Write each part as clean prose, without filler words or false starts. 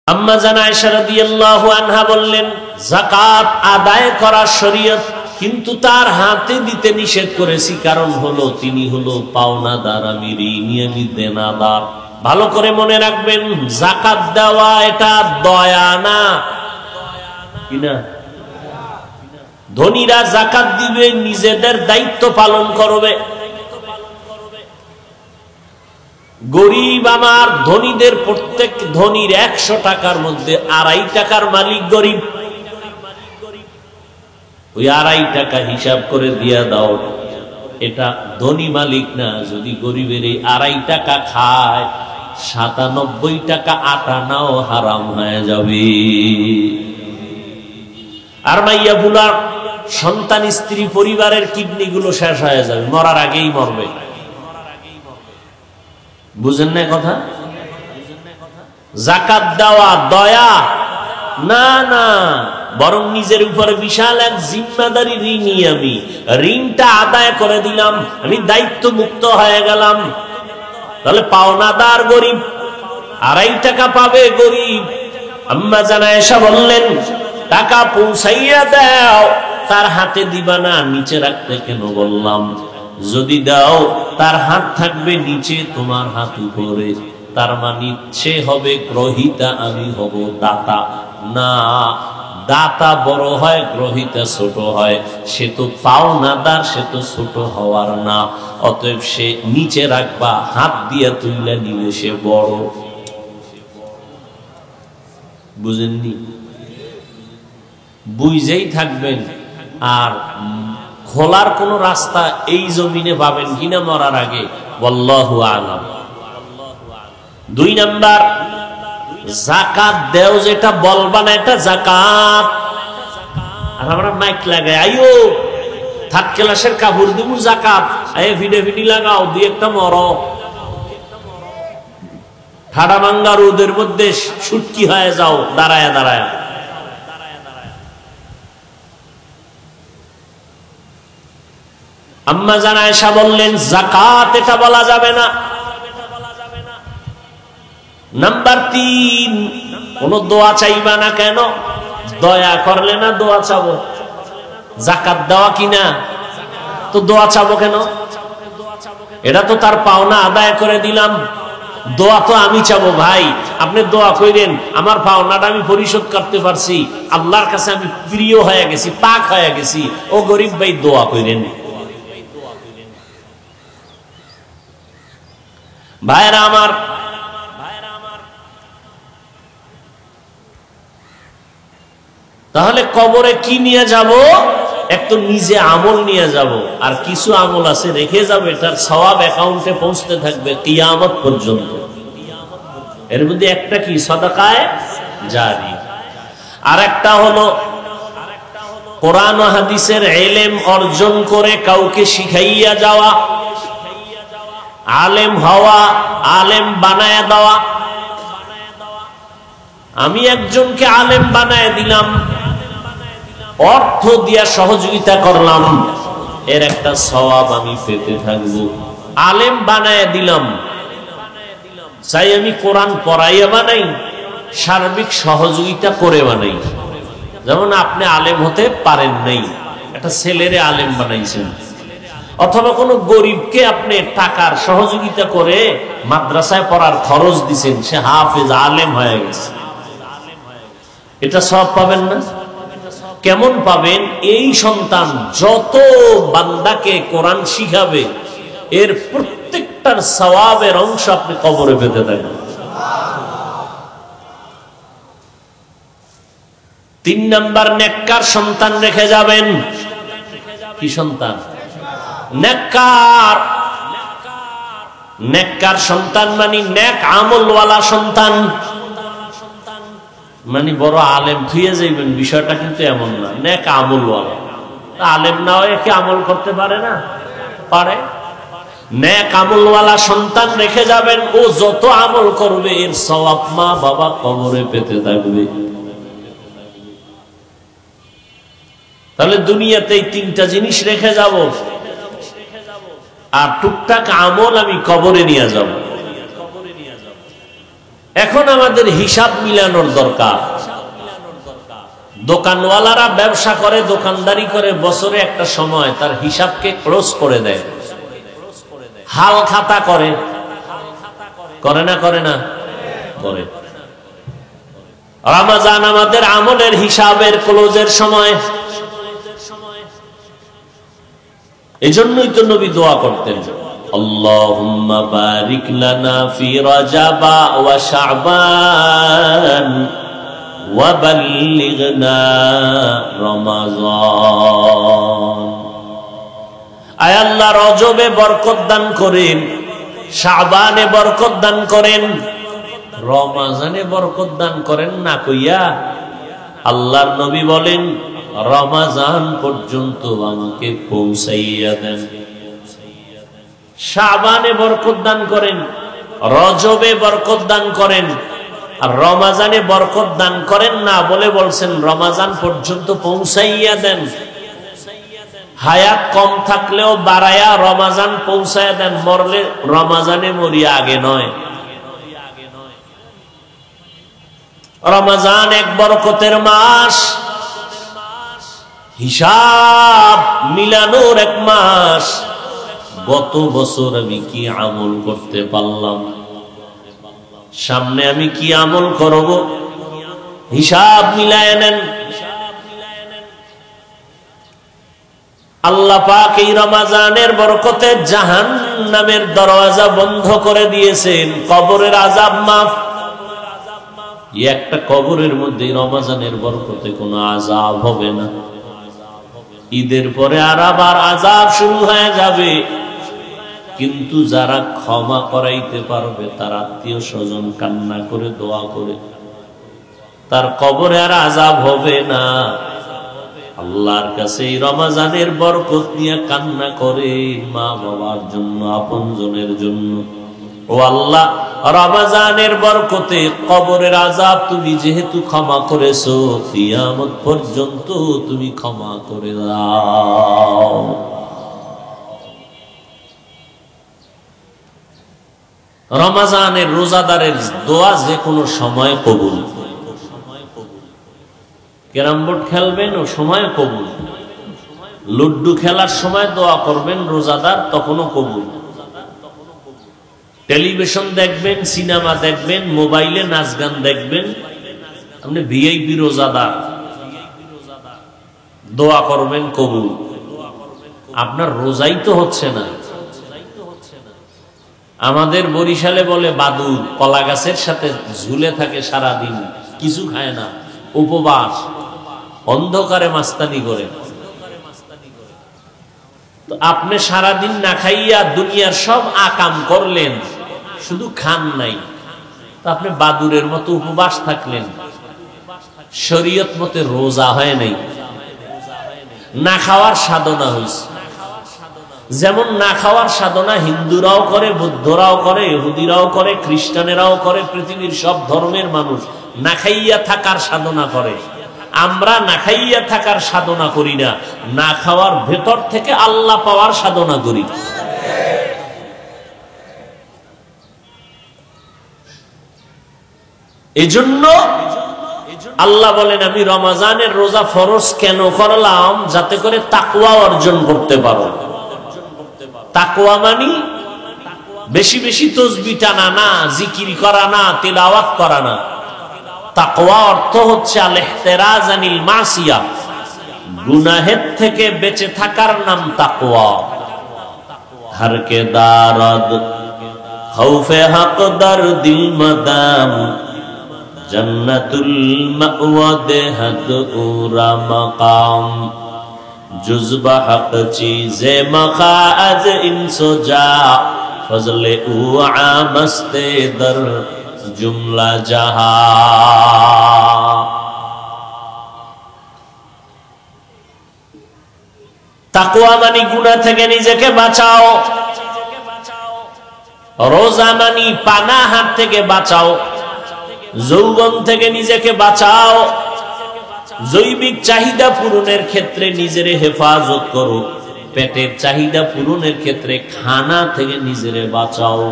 আম্মা জান আয়েশা রাদিয়াল্লাহু আনহা বললেন, যাকাত আদায় করা শরীয়ত, কিন্তু তার হাতে দিতে নিষেধ করেছি, কারণ হলো তিনি হলো পাওনাদার, আমি ঋণী, আমি দেনাদার। ভালো করে মনে রাখবেন, যাকাত দেওয়া এটা দয়া না, কি না? ধনীরা যাকাত দিবে, নিজেদের দায়িত্ব পালন করবে। গরিব আমার ধনীদের, প্রত্যেক ধনীর 100 টাকার মধ্যে 2.5 টাকার মালিক গরিব। ওই 2.5 টাকা হিসাব করে দিয়া দাও, এটা ধনী মালিক না। যদি গরিবের এই 2.5 টাকা খায়, 97 টাকা আটা নাও হারাম হয়ে যাবে। আর মাইয়া বুলার সন্তান, স্ত্রী, পরিবারের কিডনি গুলো শেষ হয়ে যাবে, মরার আগেই মরবে। বুঝেন না কথা? যাকাত দেওয়া দয়া না, না, বরং নিজের উপরে বিশাল এক জিম্মাদারি ঋণী। আমি ঋণটা আদায় করে দিলাম, আমি দায়িত্ব মুক্ত হয়ে গেলাম। তাহলে পাওনাদার গরিব, 2.5 টাকা পাবে গরিব। আম্মা জান আয়েশা বললেন, টাকা পৌঁছাইয়া দাও, তার হাতে দিবা না, নিচে রাখতে কেন বললাম? যদি দাও, তার হাত থাকবে নিচে, তোমার হাত উপরে। তার মানে সে হবে গ্রহিতা, আমি হব দাতা। না, দাতা বড় হয়, গ্রহিতা ছোট হয়। সে তো পাওনাদার, সে তো ছোট হওয়ার না। অতএব সে নিচে রাখবা, হাত দিয়ে তুলে নিলে সে বড়। বুঝেননি? বুঝেই থাকবেন। আর খোলার কোন রাস্তা এই জমিনে পাবেন কিনা মরার আগে, আল্লাহু আলাম। 2 নাম্বার, যাকাত দেও, যেটা বলবা না এটা যাকাত। আর আমরা মাইক লাগাই, আইও থার্ড ক্লাসের কাপড় দিব যাকাত, আয়ে ভিডে ভিডি লাগাও, 2-1টা মরো। ঠাডা ভাঙ্গা রোদের মধ্যে সুটকি হয়ে যাও দাঁড়ায়া দাঁড়ায়া। আম্মা জান আয়েশা বললেন, যাকাত এটা বলা যাবে না। নাম্বার 3, কোন দোয়া চাইবা না। কেন? দয়া করলে না দোয়া চাবো? যাকাত দেওয়া কিনা, তো দোয়া চাবো কেন? এটা তো তার পাওনা আদায় করে দিলাম। দোয়া তো আমি চাবো, ভাই আপনি দোয়া কইরেন, আমার পাওনাটা আমি পরিশোধ করতে পারছি, আল্লাহর কাছে আমি প্রিয় হয়ে গেছি, পাক হয়ে গেছি। ও গরিব ভাই, দোয়া কইরেন। ভাইরা আমার, তাহলে কবরে কি নিয়ে যাব? একটু নিজে আমল নিয়ে যাব, আর কিছু আমল আছে রেখে যাব, এটার সওয়াব অ্যাকাউন্টে পৌঁছতে থাকবে কিয়ামত পর্যন্ত। এর মধ্যে একটা কি? সাদাকায়ে জারি। আর একটা হলো কোরআন ও হাদিসের ইলম অর্জন করে কাউকে শিখাইয়া যাওয়া, আলেম হওয়া, আলেম বানায় দেওয়া। আমি একজনকে আলেম বানায় দিলাম, অর্থ দিয়া সহযোগিতা করলাম, এর একটা সওয়াব আমি পেতে থাকবো। আলেম বানায় দিলাম, চাই আমি কোরআন পড়াইয়া বানাই, সার্বিক সহযোগিতা করে বানাই। যেমন আপনি আলেম হতে পারেন নাই, একটা ছেলেরে আলেম বানাইছেন, অথবা কোনো গরিবকে আপনি টাকার সহযোগিতা করে মাদ্রাসায় পড়ার খরচ দিছেন, সে হাফেজ আলেম হয়ে গেছে, এটা সওয়াব পাবেন না? কেমন পাবেন? এই সন্তান যত বান্দাকে কোরআন শিখাবে, এর প্রত্যেকটার সওয়াবের অংশ আপনি কবরে পেতে থাকবেন। 3 নাম্বার, নেককার সন্তান রেখে যাবেন। কি সন্তান? নেককার। নেককার সন্তান মানে নেক আমলওয়ালা সন্তান, মানে বড় আলেম থুয়ে যাইবেন, বিষয়টা কিন্তু এমন না। নেক আমলওয়ালা, আলেম না হয়ে কি আমল করতে পারে না? পারে। নেক আমলওয়ালা সন্তান রেখে যাবেন, ও যত আমল করবে এর সওয়াব মা বাবা কবরে পেতে থাকবে। তাহলে দুনিয়াতে এই 3টা জিনিস রেখে যাব, আর টুকটাক আমল আমি কবরে নিয়ে যাব। এখন আমাদের হিসাব মিলানোর দরকার। দোকানওয়ালারা ব্যবসা করে, দোকানদারি করে, বছরে একটা সময় তার হিসাবকে ক্লোজ করে দেয়, হাল খাতা করে, করে না করে না করে। রমজান আমাদের আমলের হিসাবের ক্লোজের সময়। এজন্যই তো নবী দোয়া করতেন, আল্লাহুম্মা বারিক লানা ফি রাজাবা ওয়া শাবান ওয়া বাল্লিগনা রমাজান। আয় আল্লাহ, রজবে বরকত দান করেন, শাবানে বরকত দান করেন, রমাজানে বরকত দান করেন না কইয়া আল্লাহর নবী বলেন রমাজান পর্যন্ত আমাকে পৌঁছাইয়া দেন। শাবানে বরকত দান করেন, রজবে বরকত দান করেন, আর রমাজানে বরকত দান করেন না বলে বলছেন রমাজান পর্যন্ত পৌঁছাইয়া দেন। হায়াত কম থাকলেও বাড়ায়া রমাজান পৌঁছাইয়া দেন, মরলে রমাজানে মরি, আগে নয়। রমাজান এক বরকতের মাস, হিসাব মিলানোর এক মাস। গত বছর আমি কি আমল করতে পারলাম, সামনে আমি কি আমল করব, হিসাব মিলায় নেন। আল্লাহ পাক এই রমাজানের বরকতে জাহান্নামের দরওয়াজা বন্ধ করে দিয়েছেন, কবরের আযাব মাফ। একটা কবরের মধ্যে রমাজানের বরকতে কোনো আযাব হবে না। ঈদের পরে আর আবার আযাব শুরু হয়ে যাবে, কিন্তু যারা ক্ষমা করাইতে পারবে তার আত্মীয় স্বজন কান্না করে দোয়া করে তার কবরে আর আযাব হবে না। আল্লাহর কাছে এই রমাজানের বরকত নিয়ে কান্না করে মা বাবার জন্য, আপনজনের জন্য, ও আল্লাহ রমাজানের বরকতে কবরের আযাব তুমি যেহেতু ক্ষমা করেছো, কিয়ামত পর্যন্ত তুমি ক্ষমা করে দাও। রমাজানের রোজাদারের দোয়া যে কোনো সময় কবুল। ক্যারাম বোর্ড খেলবেন ও সময় কবুল, লুড্ডু খেলার সময় দোয়া করবেন রোজাদার, তখনও কবুল। টেলিভিশন দেখবেন, সিনেমা দেখবেন, মোবাইলে নাচ গান দেখবেন, আপনি ভিআইপি রোজাদার, দোয়া করবেন কবুল। আপনার রোজাই তো হচ্ছে না। আমাদের বরিশালে বলে বাদুর, কলা গাছের সাথে ঝুলে থাকে সারাদিন, কিছু খায় না, উপবাস, অন্ধকারে মাস্তানি করে। তো আপনি সারাদিন না খাইয়া দুনিয়ার সব আকাম করলেন, শুধু খান নাই, তো আপনি বাদুরের মতো উপবাস থাকলেন, শরীয়ত মতে রোজা হয় নাই, না খাওয়ার সাধনা হয়েছে। যেমন না খাওয়ার সাধনা হিন্দুরাও করে, বৌদ্ধরাও করে, ইহুদিরাও করে, খ্রিস্টানেরাও করে, পৃথিবীর সব ধর্মের মানুষ না খাইয়া থাকার সাধনা করে। আমরা না খাইয়া থাকার সাধনা করি না, না খাওয়ার ভেতর থেকে আল্লাহ পাওয়ার সাধনা করি। এজন্য আল্লাহ বলেন আমি রমাজানের রোজা ফরজ কেন করলাম, যাতে করে তাকওয়া অর্জন করতে পারো। তাকওয়া মানি বেশি বেশি তাসবিহ টানা না, জিকির করা না, তিলাওয়াত করা না। তাকওয়া অর্থ হচ্ছে আল ইহতিরাজ আনিল মাসিয়া, গুনাহের থেকে বেঁচে থাকার নাম তাকওয়া। হর কে দারদ খৌফে হক দর দিল মদাম, জন্নতুল মাওয়া দেহদ উরা মাকাম, जुज़्ब हक़ चीज़े मखाज़ इंसो जा, फज़ले ऊ आमस्ते दर जुमला जहा। তাকওয়া মানি গুনাহ থেকে নিজেকে বাঁচাও, রোজা মানি পানাহ হাত থেকে বাঁচাও, যৌবন থেকে নিজেকে বাঁচাও, জৈবিক চাহিদা পূরণের ক্ষেত্রে নিজেরে হেফাজত করো, পেটের চাহিদা পূরণের ক্ষেত্রে খানা থেকে নিজেরে বাঁচাও।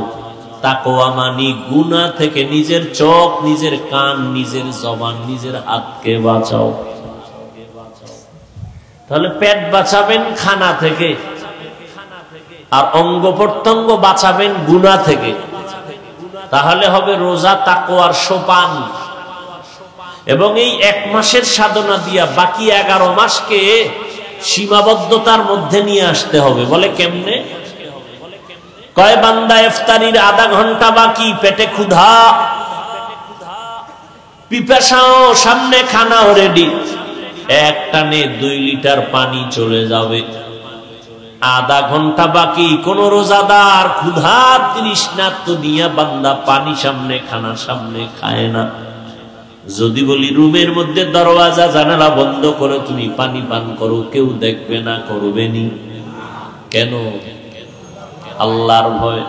তাকওয়া মানি গুনাহ থেকে নিজের চোখ, নিজের কান, নিজের জবান, নিজের হাতকে বাঁচাও। তাহলে পেট বাঁচাবেন খানা থেকে, আর অঙ্গ প্রত্যঙ্গ বাঁচাবেন গুনাহ থেকে। তাহলে হবে রোজা তাকওয়ার সোপান। এবং এই 1 মাসের সাধনা দিয়া বাকি 11 মাসকে সীমাবদ্ধতার মধ্যে নিয়ে আসতে হবে। বলে কেমনে? কয় বান্দা ইফতারির আধা ঘন্টা বাকি, পেটে ক্ষুধা, পিপাসাও, সামনে খানাও রেডি, এক টানে 2 লিটার পানি চলে যাবে। আধা ঘন্টা বাকি, কোন রোজাদার ক্ষুধার তৃষ্ণার্ত নিয়ে বান্দা পানি সামনে, খানা সামনে খায় না। যদি বলি রুমের মধ্যে দরওয়াজা জানালা বন্ধ করে তুমি পানি পান করো, কেউ দেখবে না, করবেনি। কেন? আল্লাহর ভয়।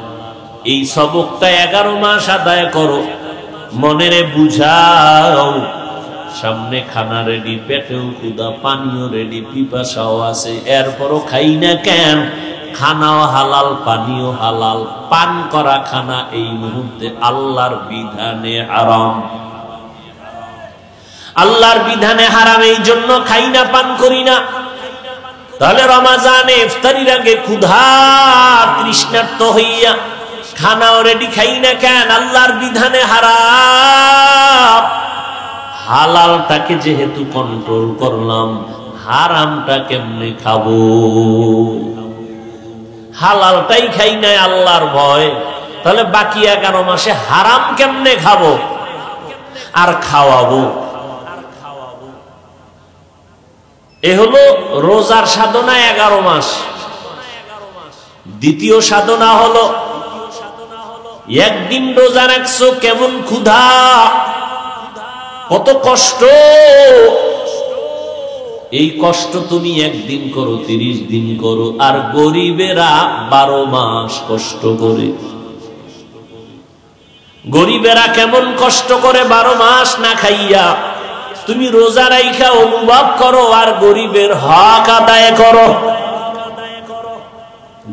এই সবকটা 11 মাস আদায় করো, মনেরে বুঝাও সামনে খানা রেডি, পেটেও ক্ষুধা, পানিও রেডি, পিপাসাও আছে, এরপরও খাই না কেন? খানাও হালাল, পানিও হালাল, পান করা খানা এই মুহূর্তে আল্লাহর বিধানে হারাম। আল্লাহর বিধানে হারাম, এই জন্য খাই না, পান করি না। তাহলে রমাজানে ইফতারির আগে ক্ষুধা তৃষ্ণার্ত হইয়া খানাও রেডি, খাই না কেন? আল্লাহর বিধানে হারাম। হালালটাকে যেহেতু কন্ট্রোল করলাম, হারামটা কেমনে খাবো? হালালটাই খাই নাই আল্লাহর ভয়, তাহলে বাকি 11 মাসে হারাম কেমনে খাবো আর খাওয়াবো? এ হলো রোজার সাধনা 11 মাস। দ্বিতীয় সাধনা হলো একদিন রোজা রাখছো, কেমন ক্ষুধা, কত কষ্ট। এই কষ্ট তুমি একদিন করো, 30 দিন করো। আর গরিবেরা 12 মাস কষ্ট করে। গরিবেরা কেমন কষ্ট করে 12 মাস না খাইয়া। তুমি রোজা রাইখা অনুভব করো, আর গরিবের হক আদায় করো।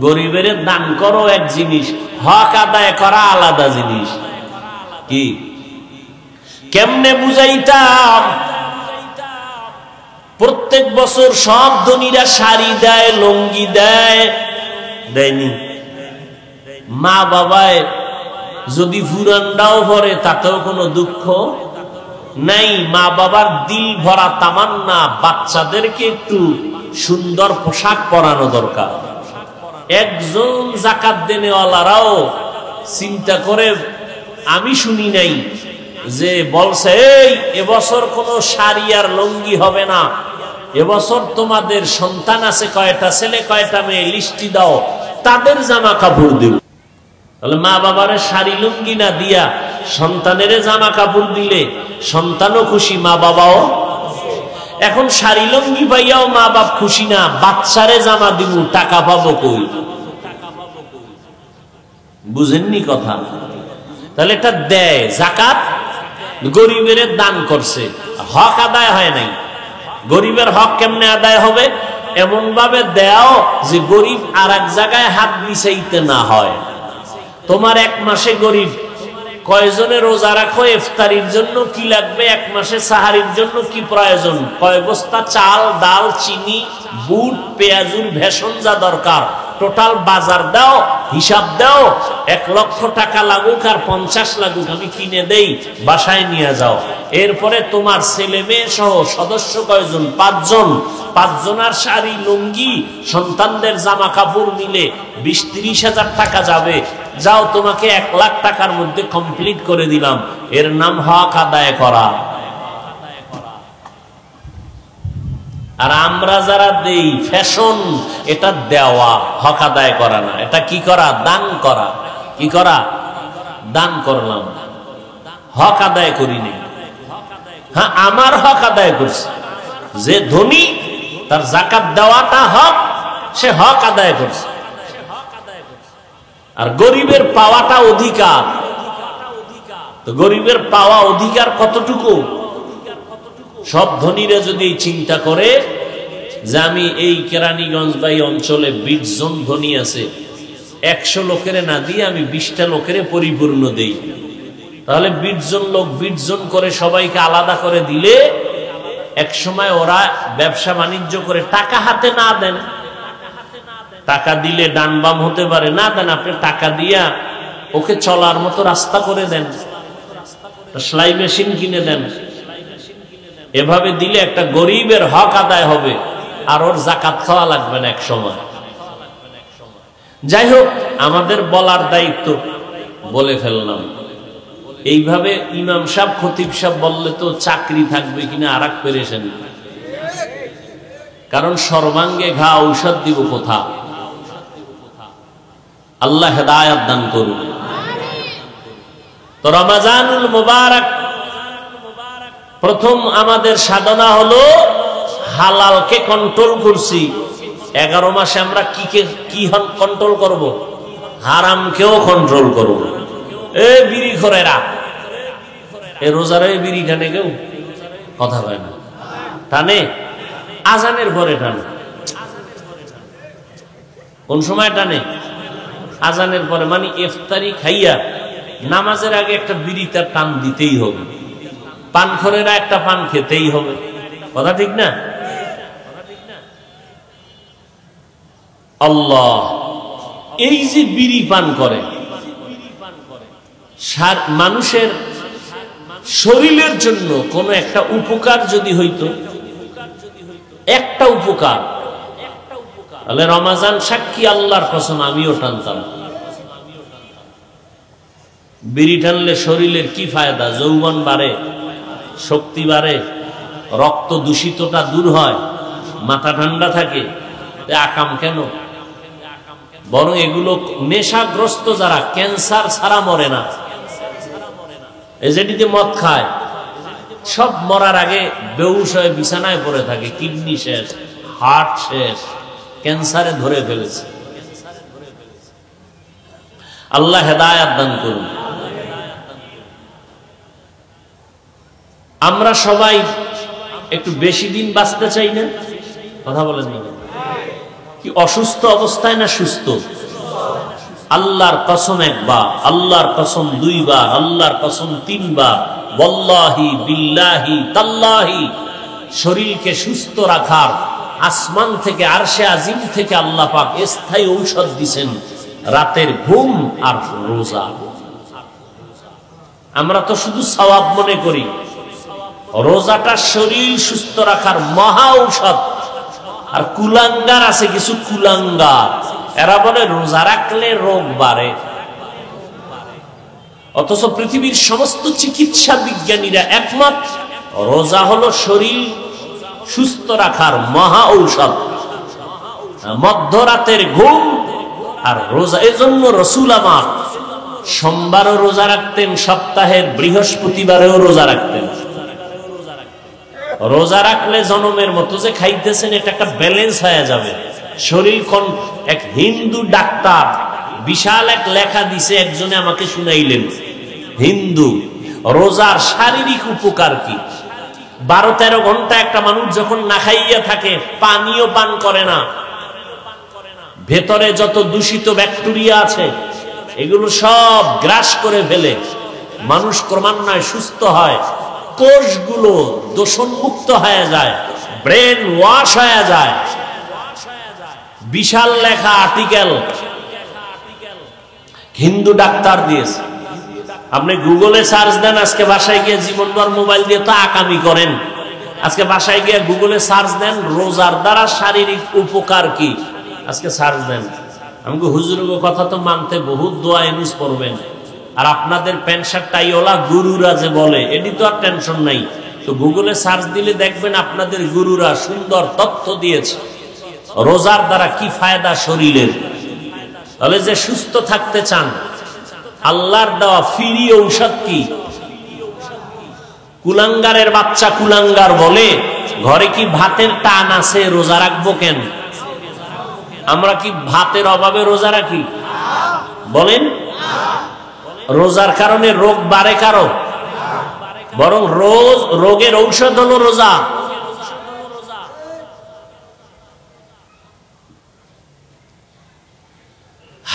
গরিবের দান করো এক জিনিস, হক আদায় করা আলাদা জিনিস। কি কেমনে বুঝাইতাম? প্রত্যেক বছর সব ধনীরা শাড়ি দেয়, লুঙ্গি দেয়, দেয়নি? মা বাবায় যদি ফুরান্ডাও ভরে তাতেও কোনো দুঃখ নাই। মা বাবার দিল ভরা তামান্না বাচ্চাদেরকে একটু সুন্দর পোশাক পরানো দরকার। একজন যাকাত দেনেওয়ালারাও চিন্তা করে, আমি শুনি নাই যে বলছে এই এবছর কোনো শাড়ি আর লুঙ্গি হবে না, এবছর তোমাদের সন্তান আছে কয়টা, ছেলে কয়টা মেয়ে, লিস্টি দাও, তাদের জামা কাপড় দেব। তাহলে মা বাবারে শাড়ি লুঙ্গি না দিয়া সন্তানের জামা কাপড় দিলে সন্তানও খুশি, মা বাবাও। এখন শাড়ি লুঙ্গি পাইয়াও মা বাপ খুশি না, বাচ্চারে জামা দিব, টাকা পাবো কই? বুঝেননি কথা? তাহলে এটা দেয় যাকাত, গরিবের দান করছে, হক আদায় হয় নাই। গরিবের হক কেমনে আদায় হবে? এমন ভাবে দেও যে গরিব আর এক জায়গায় হাত বিছাইতে না হয়। তোমার 1 মাসে গরিব কয়জনে রোজা রাখো, ইফতারির জন্য কি লাগবে, 1 মাসে সাহারির জন্য কি প্রয়োজন, কয় বস্তা চাল, ডাল, চিনি, বুট, পেঁয়াজুর ভেষণ যা দরকার, টোটাল বাজার দাও, হিসাব দাও। 1 লক্ষ টাকা লাগুক আর 50 লাগুক, আমি কিনে দেই, বাসায় নিয়ে যাও। এরপরে তোমার ছেলে মেয়ে সহ সদস্য কয়জন? 5 জন। 5 জনের শাড়ি লুঙ্গি, সন্তানদের জামা কাপড় মিলে 20-30 হাজার টাকা যাবে। যাও, তোমাকে 1 লাখ টাকার মধ্যে কমপ্লিট করে দিলাম। এর নাম হক আদায় করা। আর আমরা যারা দেই ফ্যাশন, এটা দেওয়া, হক আদায় করা না। এটা কি করা? দান করা। কি করা? দান করলাম, হক আদায় করিনি। হ্যাঁ, আমার হক আদায় করছে। যে ধনী তার যাকাত দেওয়াটা হক, সে হক আদায় করছে। আর গরিবের পাওয়াটা অধিকার। তো গরিবের পাওয়া অধিকার কতটুকু? সব ধনীরা যদি চিন্তা করে যে আমি এই কেরানীগঞ্জ বা এই অঞ্চলে 20 জন ধনী আছে, 100 লোকের না দিয়ে আমি 20টা লোকের পরিপূর্ণ দেই। তাহলে 20 জন লোক 20 জন করে সবাইকে আলাদা করে দিলে এক সময় ওরা ব্যবসা বাণিজ্য করে টাকা হাতে না দেন, টাকা দিলে ডান বাম হতে পারে, না দেন আপনি টাকা দিয়া ওকে চলার মতো রাস্তা করে দেন, সেলাই মেশিন কিনে দেন। এভাবে দিলে একটা গরিবের হক আদায় হবে আর ওর যাকাত খাওয়া লাগবে না এক সময়। যাই হোক, আমাদের বলার দায়িত্ব, বলে ফেললাম। এইভাবে ইমাম সাহেব খতিব সাহেব বললে তো চাকরি থাকবে কিনা আর এক পেরেছেন, কারণ সর্বাঙ্গে ঘা ঔষধ দিব কোথা। আল্লাহ হেদায়েত দান করুন। তো রমজানুল মুবারক, প্রথম আমাদের সাধনা হলো হালালকে কন্ট্রোল করছি। 11 মাসে আমরা কি কন্ট্রোল করব? হারামকেও কন্ট্রোল করব। বিড়ি খোরেরা রোজারে বিড়ি টানে, কেউ কথা হয় না, টানে আজানের পরে টানে। কোন সময় টানে? আজানের পরে, মানে ইফতারি খাইয়া নামাজের আগে একটা বিড়ি তার টান দিতেই হবে। পানখোরেরা একটা পান খেতেই হবে, কথা ঠিক না? আল্লাহ, এই যে বিড়ি পান করে, মানুষের শরীরের জন্য কোন একটা উপকার যদি হইতো, একটা উপকার, তাহলে রমাজান সাক্ষী, আল্লাহর কসম আমিও টানতাম। বিড়ি টানলে শরীরের কি ফায়দা? যৌবন বাড়ে, শক্তি বাড়ে, রক্ত দূষিতটা দূর হয়, মাথা ঠান্ডা থাকে। আকাম কেন? বরং এগুলো নেশাগ্রস্ত যারা, ক্যান্সার ছাড়া মরে না, যেটিতে মদ খায়, সব মরার আগে বেহুশ হয়ে বিছানায় পড়ে থাকে, কিডনি শেষ, হার্ট শেষ, ক্যান্সারে ধরে ফেলেছে। আল্লাহ হেদায়েত দান করুন। আমরা সবাই একটু বেশি দিন বাঁচতে চাই না? কথা বলেন না? কি অসুস্থ অবস্থায় না সুস্থ? আল্লাহর কসম একবার, আল্লাহর কসম 2 বার, আল্লাহর কসম 3 বার, ওয়াল্লাহি বিল্লাহি তাল্লাহি, শরীরকে সুস্থ রাখার আসমান থেকে, আরশে আজিম থেকে আল্লাহ পাক স্থায়ী ঔষধ দিবেন, রাতের ঘুম আর রোজা। আমরা তো শুধু সওয়াব মনে করি, রোজাটা শরীর সুস্থ রাখার মহা ঔষধ। আর কুলাঙ্গার আছে কিছু কুলাঙ্গার, এরা বলে রোজা রাখলে রোগ বাড়ে, অথচ পৃথিবীর সমস্ত চিকিৎসা বিজ্ঞানীরা একমত রোজা হলো শরীর সুস্থ রাখার মহা ঔষধ। মধ্যরাতের ঘুম আর রোজা। এজন্য রাসূল আমার সোমবারও রোজা রাখতেন, সপ্তাহের বৃহস্পতিবারেও রোজা রাখতেন। রোজা রাখলে জনমের মতো যে খাইতেছেন, এটা একটা ব্যালেন্স হয়ে যাবে শরীর। এক হিন্দু ডাক্তার বিশাল এক লেখা দিছে, একজনে আমাকে শুনাইলেন, হিন্দু রোজার শারীরিক উপকার কি। 12-13 ঘন্টা একটা মানুষ যখন না খাইয়া থাকে, পানিও পান করে না, ভেতরে যত দূষিত ব্যাকটেরিয়া আছে এগুলো সব গ্রাস করে ফেলে, মানুষ ক্রমান্বয়ে সুস্থ হয়, কোষগুলো দূষণমুক্ত হয়ে যায়, ব্রেন ওয়াশ হয়ে যায়। বিশাল লেখা আর্টিকেল হিন্দু ডাক্তার দিয়েছে। আপনি গুগলে সার্চ দেন, আজকে বাসায় গিয়ে জীবনভর মোবাইল দিয়ে তো আকামি করেন, আজকে বাসায় গিয়ে গুগলে সার্চ দেন রোজার দ্বারা শারীরিক উপকার কি, আজকে সার্চ দেন। আমাকে হুজুরের কথা তো মানতে বহুত দোয়া এনুস পড়বেন, আর আপনাদের প্যান্ট শার্ট টাইওয়ালা গুরুরা যে বলে, এটি তো আর টেনশন নাই। তো গুগলে সার্চ দিলে দেখবেন আপনাদের গুরুরা সুন্দর তথ্য দিয়েছে রোজার দ্বারা কি ফায়দা শরীরের। তাহলে যে সুস্থ থাকতে চান, আল্লাহর দেওয়া ফ্রি ঔষধ কি? কুলাঙ্গারের বাচ্চা কুলাঙ্গার বলে, ঘরে কি ভাতের টান আছে, রোজা রাখবো কেন? আমরা কি ভাতের অভাবে রোজা রাখি? বলেন, রোজার কারণে রোগ বাড়ে কারো? বরং রোগের ঔষধ হলো রোজা।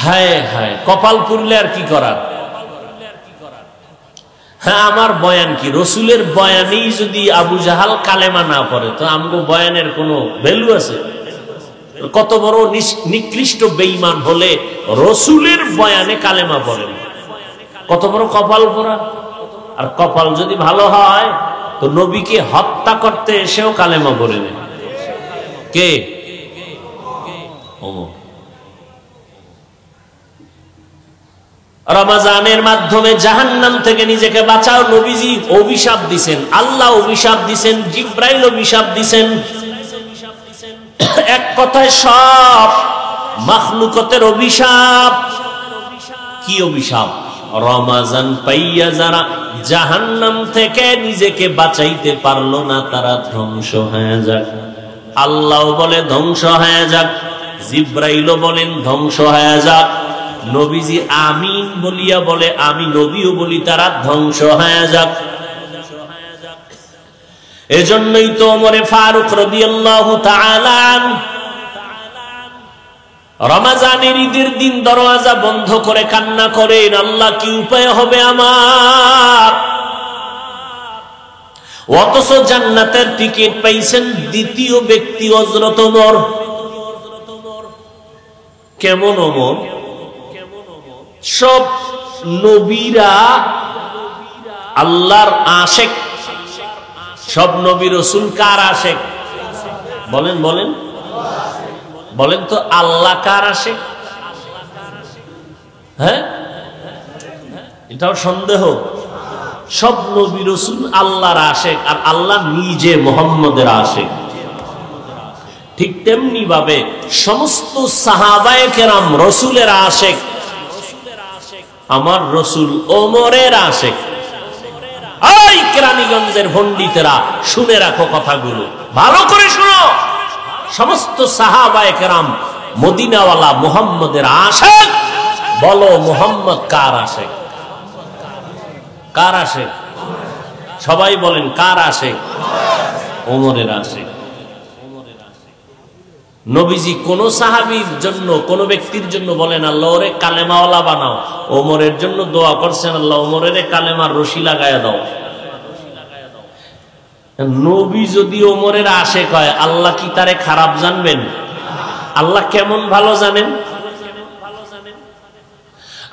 হায় হায়, কপাল পুরলে আর কি করার। হ্যাঁ, আমার বয়ান কি? রসুলের বয়ানেই যদি আবু জাহাল কালেমা না পড়ে তো আমগো বয়ানের কোনো ভ্যালু আছে? কত বড় নিকৃষ্ট বেঈমান হলে রসুলের বয়ানে কালেমা পড়ে, কত বড় কপাল পোড়া। আর কপাল যদি ভালো হয় তো নবীকে হত্যা করতে এসেও কালেমা পড়ে নেয়। কে? ওমর। রমজানের মাধ্যমে জাহান্নাম থেকে নিজেকে বাঁচাও। নবীজি অভিশাপ দিছেন, আল্লাহ অভিশাপ দিছেন, জিব্রাইল অভিশাপ দিছেন। এক কথায় সব মাখলুকতের অভিশাপ। কি অভিশাপ? রমজান পাইয়া যারা জাহান্নাম থেকে নিজেকে বাঁচাইতে পারলো না তারা ধ্বংস হয়ে যাক। আল্লাহ বলে ধ্বংস হয়ে যাক, জিব্রাইলও বলেন ধ্বংস হয়ে যাক, নবীজি আমিন বলিয়া বলে, আমি নবীও বলি তারা ধ্বংস হয়ে যাক। এজন্যই তো ওমরে ফারুক রাদিয়াল্লাহু তাআলা আনহু রমজানের ঈদের দিন দরওয়াজা বন্ধ করে কান্না করেন, আল্লাহ কি উপায় হবে আমার? অথচ জান্নাতের টিকিট পাইছেন দ্বিতীয় ব্যক্তি হযরত ওমর। কেমন ওমর? সব নবীরা আল্লাহর আশেক। সব নবী রাসূল কার আশেক? বলেন বলেন বলেন তো, আল্লাহ কার আশেক? হ্যাঁ, এটাও সন্দেহ। সব নবী রাসূল আল্লাহর আশেক, আর আল্লাহ নিজে মুহাম্মদের আশেক। ঠিক তেমনি ভাবে সমস্ত সাহাবায়ে কেরাম রাসূলের আশেক। আমার রাসূল ওমরের আশেক। এই কেরানীগঞ্জের পণ্ডিতেরা শুনে রাখো কথাগুলো, ভালো করে শুনো। সমস্ত সাহাবায়ে কেরাম মদিনাওয়ালা মুহাম্মদের আশেক। বলো মুহাম্মদ কার আশেক? কার আশেক? সবাই বলেন কার আশেক? ওমরের আশেক। নবীজি কোন সাহাবীর জন্য, কোন ব্যক্তির জন্য বলেন আল্লাহ ওরে কালেমাওয়ালা বানাও। ওমরের জন্য দোয়া করছেন, আল্লাহ ওমরের কালেমার রশি লাগায়া দাও। নবী যদি ওমরের আশেক হয়, আল্লাহ কি তারে খারাপ জানবেন? আল্লাহ কেমন ভালো জানেন?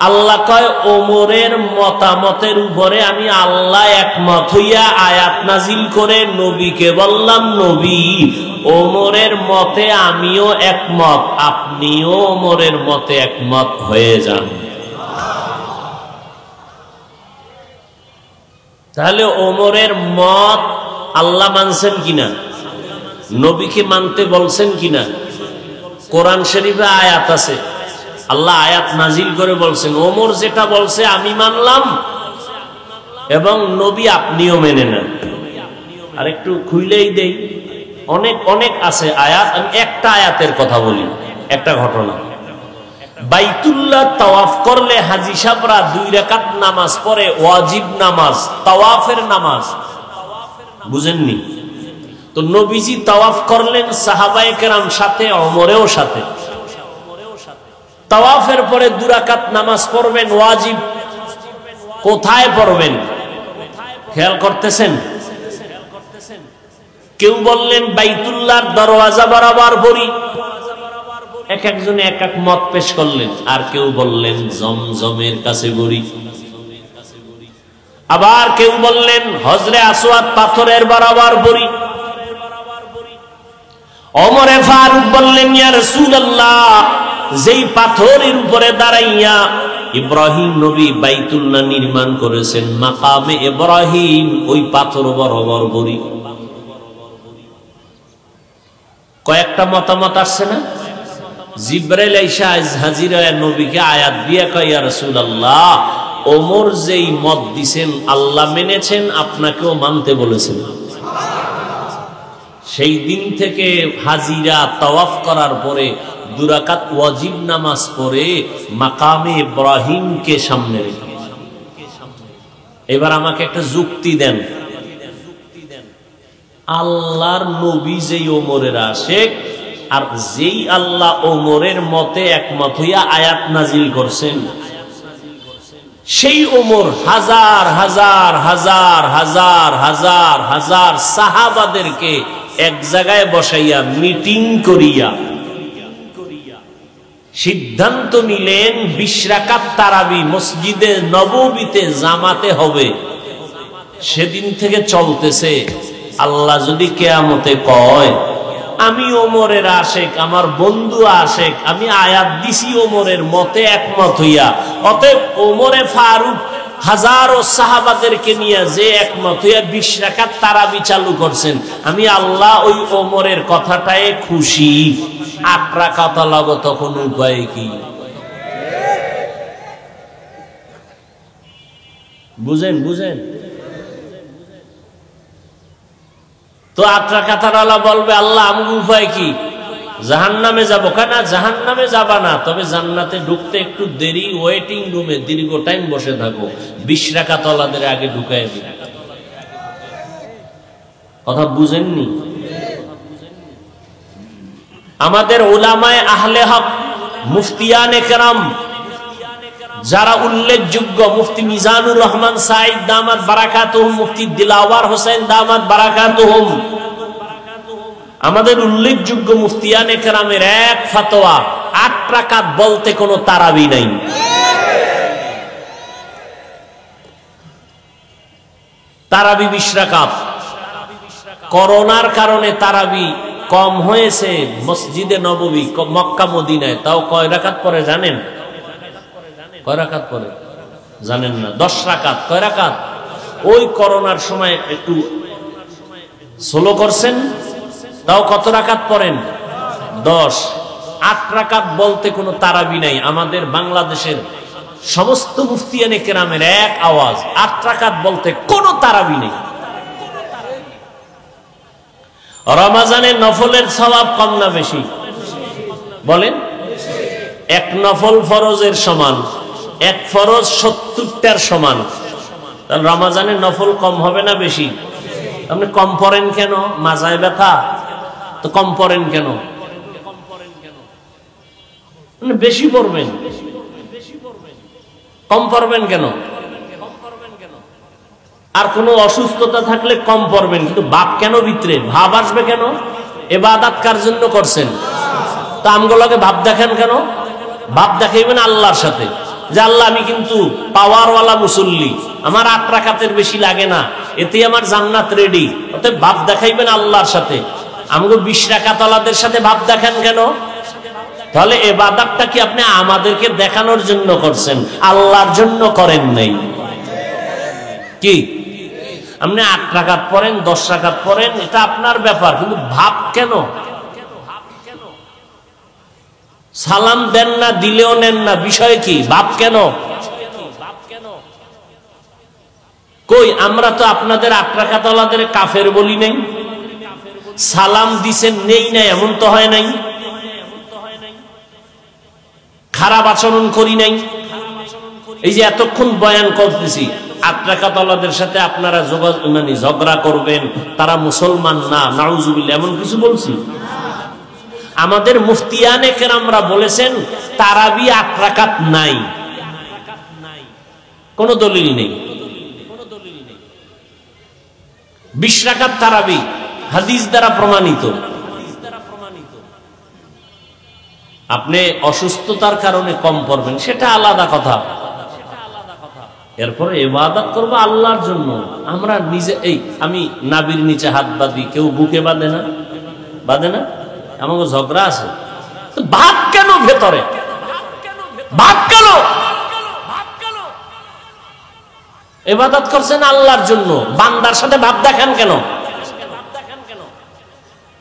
আল্লাহ কয় ওমরের মতামতের উপরে আমি আল্লাহ একমত হইয়া আয়াত নাজিল করে নবীকে বললাম, নবী ওমরের মতে আমিও একমত, আপনিও ওমরের মতে একমত হয়ে যান। তাহলে ওমরের মত আল্লাহ মানছেন কিনা? নবীকে মানতে বলছেন কিনা? কোরআন শরীফে আয়াত আছে, আল্লাহ আয়াত নাজিল করে বলছেন ওমর যেটা বলছে আমি মানলাম, এবং নবী আপনিও মেনে নেন। আর একটু খুইলেই দেই, অনেক অনেক আছে আয়াত। আমি একটা আয়াতের কথা বলি, একটা ঘটনা। বাইতুল্লাহ তাওয়াফ করলে হাজী সাহেবরা 2 রাকাত নামাজ পড়ে, ওয়াজিব নামাজ, তাওয়াফের নামাজ। বুঝেননি? তো নবীজি তাওয়াফ করলেন, সাহাবায়ে কেরাম সাথে, ওমরেও সাথে। তাওয়াফের পরে 2 রাকাত নামাজ পড়বেন ওয়াজিব। কোথায় পড়বেন খেয়াল করতেছেন? কেউ বললেন বাইতুল্লাহর দরওয়াজা বরাবর পড়ি, এক একজনে এক এক মত পেশ করলেন। আর কেউ বললেন জমজমের কাছে পড়ি, আবার কেউ বললেন হজরে আসওয়াদ পাথরের বরাবর পড়ি। ওমরে ফারুক বললেন, ইয়া রাসূলুল্লাহ, যেই পাথরের উপরে দাঁড়াইয়া ইব্রাহিম নবী বাইতুল্লাহ নির্মাণ করেছেন, মাকামে ইব্রাহিম, ওই পাথর বরাবর পড়ি। কয়েকটা মতামত আসছে না? জিব্রাইল আইসা হাজির হয়ে নবীকে আয়াত দিয়া কয়, ইয়া রাসূলুল্লাহ, ওমর যেই মত দিছেন আল্লাহ মেনেছেন, আপনাকেও মানতে বলেছেন। সেই দিন থেকে হাজিরা তাওয়াফ করার পরে 2 রাকাত ওয়াজিব নামাজ পড়ে মাকামে ইব্রাহিমকে সামনে রেখে। এবার আমাকে একটা যুক্তি দেন, আল্লাহর নবী যেই ওমরের আশেক, আর যেই আল্লাহ ওমরের মতে একমত হইয়া আয়াত নাজিল করছেন, সেই ওমর হাজার হাজার হাজার হাজার হাজার হাজার সাহাবাদেরকে এক জায়গায় বসাইয়া মিটিং করিয়া সিদ্ধান্ত নিলেন 20 রাকাত তারাবি মসজিদে নববীতে জামাতে হবে। সেদিন থেকে চলতেছে। আল্লাহ যদি কিয়ামতে কয় আমি ওমরের আশেক, আমার বন্ধু আশেক, আমি আয়াত দিছি ওমরের মতে একমত হইয়া, অতএব ওমরে ফারুক হাজারো সাহাবাদেরকে নিয়ে যে একমত হইয়া 20 রাকাত তারাবি চালু করছেন, আমি আল্লাহ ওই ওমরের কথাটায় খুশি। 8 রাকাত লাগো, তখন উপায় কি? বুঝেন বুঝেন তো 8 রাকাত আল্লাহ বলবে আল্লাহ আমাকে উপায় কি? জাহান্নামে যাবো কেন? জাহান্নামে যাবা না, তবে জান্নাতে ঢুকতে একটু দেরি, ওয়েটিং রুমে দীর্ঘ টাইম বসে থাকো, 20 রাকাত আল্লাহদের আগে ঢুকাই দিবে। কথা বুঝেননি? আমাদের উলামায়ে আহলে হক মুফতিয়ানে কেরাম যারা উল্লেখযোগ্য, মুফতি মিজানুর রহমান সাইদ দামাত বারাকাতুহুম, মুফতি দিলাওয়ার হোসেন দামাত বারাকাতুহুম, আমাদের উল্লেখযোগ্য মুফতিয়ানে কেরামের এক ফতোয়া, 8 রাকাত বলতে কোনো তারাবি নাই। তারাবি 20 রাকাত। করোনার কারণে তারাবি কম হয়েছে মসজিদে নববী, মক্কা মদিনায়। তাও কয় রাকাত পরে জানেন? কয় রাকাত পরে জানেন না? 10 রাকাত। কয় রাকাত? ওই করোনার সময় একটু স্লো করছেন, তাও কত রাকাত পড়েন? 10। 8 রাকাত বলতে কোনো তারাবি নাই। আমাদের বাংলাদেশের সমস্ত মুফতিয়ানে কেরামের এক আওয়াজ, 8 রাকাত বলতে কোনো তারাবি নেই। রমাজানে নফলের সওয়াব কম না বেশি? বলেন। 1 নফল ফরজের সমান, 1 ফরজ 70টার সমান। তাহলে রমাজানে নফল কম হবে না বেশি? আপনি কম পড়েন কেন? মাজায় ব্যথা তো কম পড়েন কেন? বেশি পড়বেন। কম পড়বেন কেন? আর কোনো অসুস্থতা থাকলে কম পড়বেন, কিন্তু বাপ কেন ভিতরে ভাব আসবে কেন? ইবাদত কার জন্য করছেন? তা আমগুলোকে ভাব দেখেন কেন? ভাব দেখাইবেন আল্লাহর সাথে, যে আল্লাহ আমি কিন্তু পাওয়ারওয়ালা মুসল্লি, আমার 8 রাকাতের বেশি লাগে না, এতে আমার জান্নাত রেডি। অতএব ভাব দেখাইবেন আল্লাহর সাথে। আমাকে 20 রাকাত ওয়ালাদের সাথে ভাব দেখেন কেন? তাহলে ইবাদতটা কি আপনি আমাদেরকে দেখানোর জন্য করছেন, আল্লাহর জন্য করেন নাই? কি আপনি 8 রাকাত পড়েন, 10 রাকাত পড়েন, এটা আপনার ব্যাপার, কিন্তু ভাব কেন? সালাম দেন না, দিলেও নেন না, বিষয় কি? ভাব কেন? কই আমরা তো আপনাদের 8 রাকাত ওয়ালাদের কাফের বলি নাই, সালাম দিছেন নেই না এমন তো হয় নাই, খারাপ আচরণ করি নাই। এই যে এতক্ষণ বয়ান করতেছি, 8 রাকাত ওয়ালাদের সাথে আপনারা ঝগড়া করবেন, তারা মুসলমান না, নাউজুবিল্লাহ, এমন কিছু বলছি? আমাদের মুফতিয়ানে কেরামরা বলেছেন তারাবি 8 রাকাত নাই, কোন দলিল নেই। 20 রাকাত তারাবি হাদিস দ্বারা প্রমাণিত। আপনি অসুস্থতার কারণে কম পড়বেন, সেটা আলাদা কথা। এরপরে ইবাদত করব আল্লাহর জন্য। আমরা নিজে, এই আমি নাবির নিচে হাত বাঁধি, কেউ বুকে বাঁধে না? বাঁধে না? আমাকে ঝগড়া আছে তো ভাব কেন ভেতরে? ভাব কেন? ইবাদত করছেন আল্লাহর জন্য, বান্দার সাথে ভাব দেখান কেন?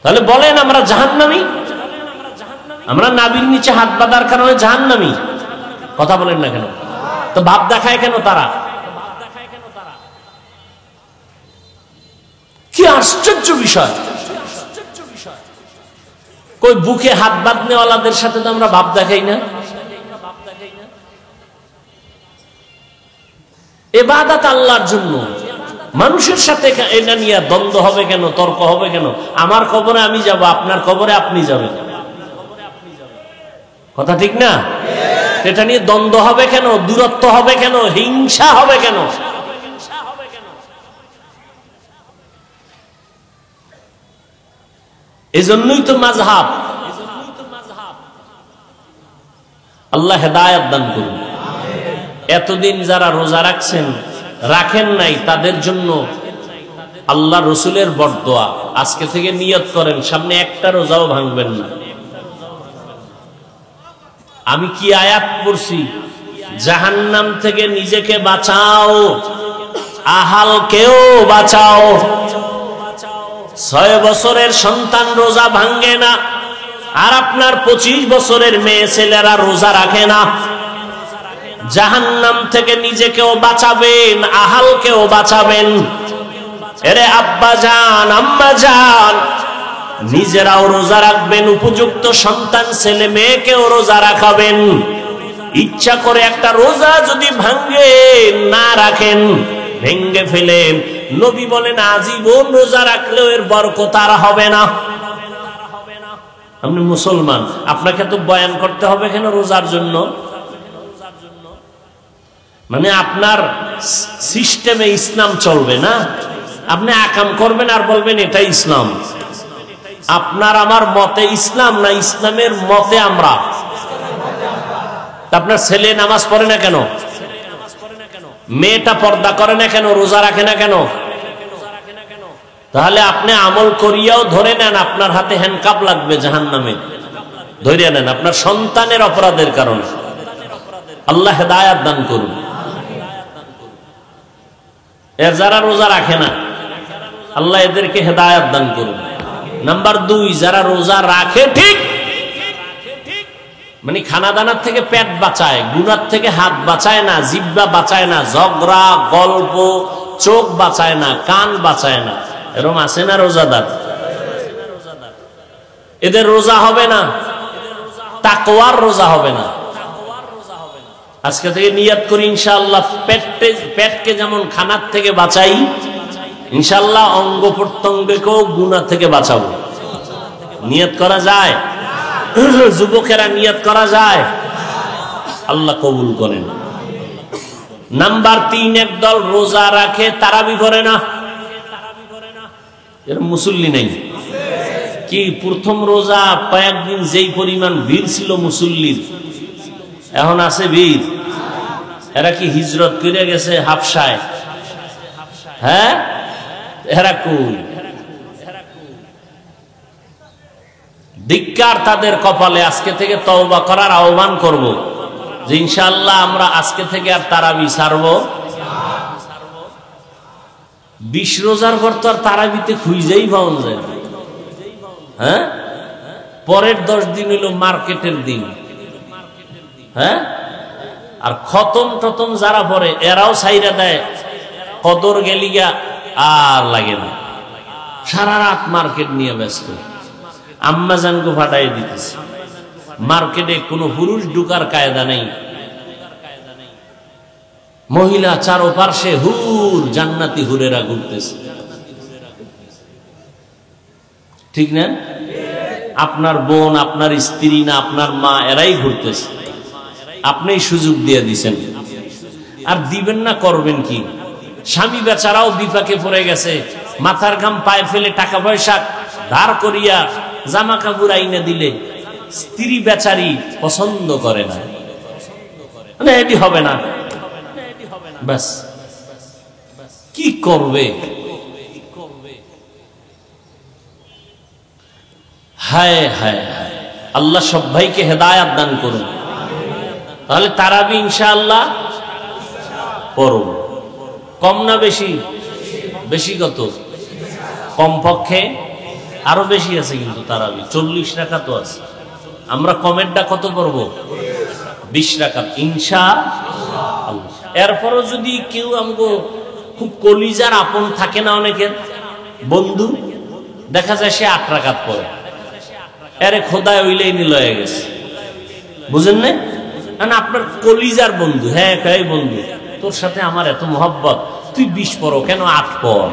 তাহলে বলেন আমরা জাহান্নামী? আমরা নাবির নিচে হাত বাঁধার কারণে জাহান্নামী? কথা বলেন না কেন? তো ভাব দেখায় কেন তারা? কি আশ্চর্য বিষয়! কই বুকে হাত বাঁধনেওয়ালাদের সাথে তো আমরা ভাব দেখাই না। ইবাদত আল্লাহর জন্য, মানুষের সাথে এটা নিয়ে দ্বন্দ্ব হবে কেন, তর্ক হবে কেন? আমার কবরে আমি যাব, আপনার কবরে আপনি যাবেন। কথা ঠিক না? এটা নিয়ে দ্বন্দ্ব হবে কেন, দূরত্ব হবে কেন, হিংসা হবে কেন? এজন্যই তো মাযহাব। আল্লাহ হেদায়েত দান করুন। এতদিন যারা রোজা রাখছেন, রাখেন নাই, তাদের জন্য আল্লাহ রসুলের বরদোয়া। আজকে থেকে নিয়ত করেন সামনে একটা রোজাও ভাঙবেন না। আমি কি আয়াত পড়ছি? জাহান্নাম থেকে নিজেকে বাঁচাও, আহালকেও বাঁচাও। 6 বছরের সন্তান রোজা ভাঙে না, আর আপনার 25 বছরের মেয়ে ছেলেরা রোজা রাখে না। জাহান্নাম থেকে নিজেকেও বাঁচাবেন, আহালকেও বাঁচাবেন। এরে আব্বা জান, আম্মা জান, নিজেরাও রোজা রাখবেন, উপযুক্ত সন্তান ছেলে মেয়েকেও রোজা রাখাবেন। ইচ্ছা করে একটা রোজা যদি ভাঙ্গেন, না রাখেন, ভেঙ্গে ফেলেন, নবী বলেন আজীবন রোজা রাখলেও এর বরকত আর হবে না। আপনি মুসলমান, আপনাকে তো বয়ান করতে হবে কেন রোজার জন্য? মানে আপনার সিস্টেমে ইসলাম চলবে না, আপনি আকাম করবেন আর বলবেন এটাই ইসলাম। আপনার আমার মতে ইসলাম না, ইসলামের মতে আমরা। আপনার ছেলে নামাজ পড়ে না কেন? মেয়েটা পর্দা করে না কেন? রোজা রাখে না কেন? তাহলে আপনি আমল করিয়াও ধরে নেন আপনার হাতে হ্যান্ডকাপ লাগবে জাহান্নামে, ধরে নেন আপনার সন্তানের অপরাধের কারণে। আল্লাহ হেদায়েত দান করুন। এর যারা রোজা রাখে না, আল্লাহ এদেরকে হেদায়েত দান করুন। নাম্বার 2, যারা রোজা রাখে ঠিক, মানে খানা দানার থেকে পেট বাঁচায়, গুনার থেকে হাত বাঁচায় না, জিহ্বা বাঁচায় না, ঝগড়া গল্প, চোখ বাঁচায় না, কান বাঁচায় না, এরকম আছে না রোজাদার? এদের রোজা হবে না, তাকওয়ার রোজা হবে না। আজকে থেকে নিয়ত করি ইনশাআল্লাহ, পেটকে যেমন খানার থেকে বাঁচাই, ইনশাআল্লাহ অঙ্গ প্রত্যঙ্গকেও গুনাহ থেকে বাঁচাবো। নিয়ত করা যায়? যুবকেরা নিয়ত করা যায়? আল্লাহ কবুল করেন। নাম্বার 3, একদল রোজা রাখে তারাবি করে না। এর মুসল্লি নেই কি? প্রথম রোজা কয়েকদিন যেই পরিমাণ ভিড় ছিল মুসল্লির, এখন আছে ভিড়? এরা কি হিজরত করে গেছে হাবশায়? হ্যাঁ, এরা কই? ধিক্কার তাদের কপালে। আজকে থেকে তওবা করার আহ্বান করব যে ইনশাআল্লাহ আমরা আজকে থেকে আর তারাবি ছাড়ব। 20 রোজার পর তো আর তারাবিতে খুঁজেই পাওয়া যায়। হ্যাঁ, পরের 10 দিন হইল মার্কেটের দিন। হ্যাঁ, আর খতম টতম যারা পরে এরাও ছাইরা দেয়, কদর গেলিগা আর লাগে না, সারা রাত মার্কেট নিয়ে ব্যস্ত। আম্মা জানকে ফাটাই দিতেছে। মার্কেটে কোনো পুরুষ ঢুকার কায়দা নেই, মহিলা চারপাশে হুর, জান্নাতি হুরেরা ঘুরতেছে। ঠিক না? আপনার বোন, আপনার স্ত্রী না আপনার মা, এরাই ঘুরতেছে, আপনিই সুযোগ দিয়ে দিছেন। আর দিবেন না, করবেন কি? স্বামী বেচারাও বিপাকে পড়ে গেছে, মাথার ঘাম পায়ে ফেলে টাকা পয়সা ধার করিয়া জামা কাপড় আইনা দিলে স্ত্রী বেচারি পছন্দ করে না, মানে এটি হবে না, ব্যাস কি করবে? হায় হায় হায়, আল্লাহ সব ভাইকে হেদায়েত দান করুন। তাহলে তারাবি ইনশাআল্লাহ পড়ব। কম না বেশি? বেশি কত? কমপক্ষে আরো বেশি আছে কিন্তু তারাবি 40 রাকাত আছে। আমরা কমেরটা কত পড়ব? 20 রাকাত ইনশাআল্লাহ। এরপরও যদি কেউ আমগো খুব কলিজার আপন থাকে না, অনেকের বন্ধু দেখা যায় সে 8 রাকাত পড়ে, এরে খোদায় ওইলেই নিল হয়ে গেছে, বুঝেন না? আপনার কলিজার বন্ধু, হ্যাঁ এই বন্ধু তোর সাথে আমার এত মহব্বত, তুই 20 পড়ো কেন 8 পড়?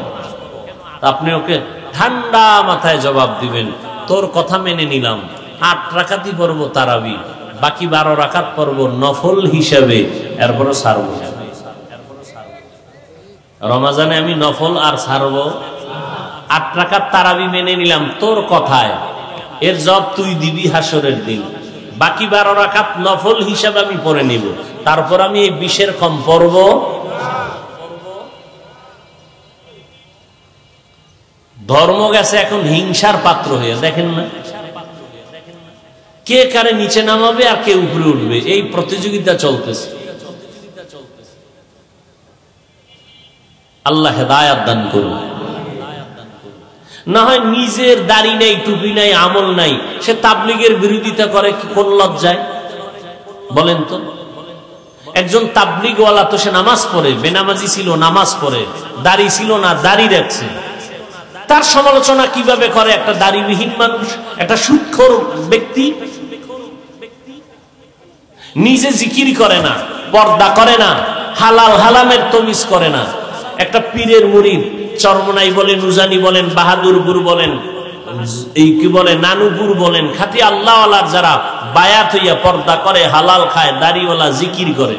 আপনি ওকে ঠান্ডা মাথায় জবাব দিবেন, তোর কথা মেনে নিলাম, 8 রাকাতই পড়বো তারাবি, বাকি 12 রাকাত পড়ব নফল হিসাবে, এরপরে ছাড়ব। রমজানে আমি নফল আর ছাড়ব 8 রাকাত তারাবি মেনে নিলাম তোর কথায়, এর জব তুই দিবি হাসরের দিন। বাকি 12 রাকাত নফল হিসাবে আমি পড়ে নিব, তারপর আমি এই 20-এর কম পড়ব। ধর্ম গেছে এখন হিংসার পাত্র হয়ে, দেখেন না কে কারে নিচে নামাবে আর কে উপরে উঠবে, এই প্রতিযোগিতা চলতেছে। আল্লাহ হেদায়াত দান করুন। না হয় নিজের দাড়ি নাই, টুপি নাই, আমল নাই, সে তাবলীগের বিরোধিতা করে কোন লজ্জায় বলেন তো? একজন তাবলীগওয়ালা তো সে নামাজ পড়ে, বেনামাজি ছিল নামাজ পড়ে, দাড়ি ছিল না দাড়ি রাখছে, তার সমালোচনা কিভাবে করে একটা দাড়িবিহীন মানুষ, একটা সুদখোর ব্যক্তি? নিজে জিকির করে না, পর্দা করে না, হালাল হালামের তমিজ করে না, একটা পীরের মুরিদ, চরমনাই বলেন, উজানি বলেন, বাহাদুরপুর বলেন, এই কি বলে নানুপুর বলেন, খাঁটি আল্লাহওয়ালার যারা বায়াত হইয়া পর্দা করে, হালাল খায়, দাড়িওয়ালা জিকির করে,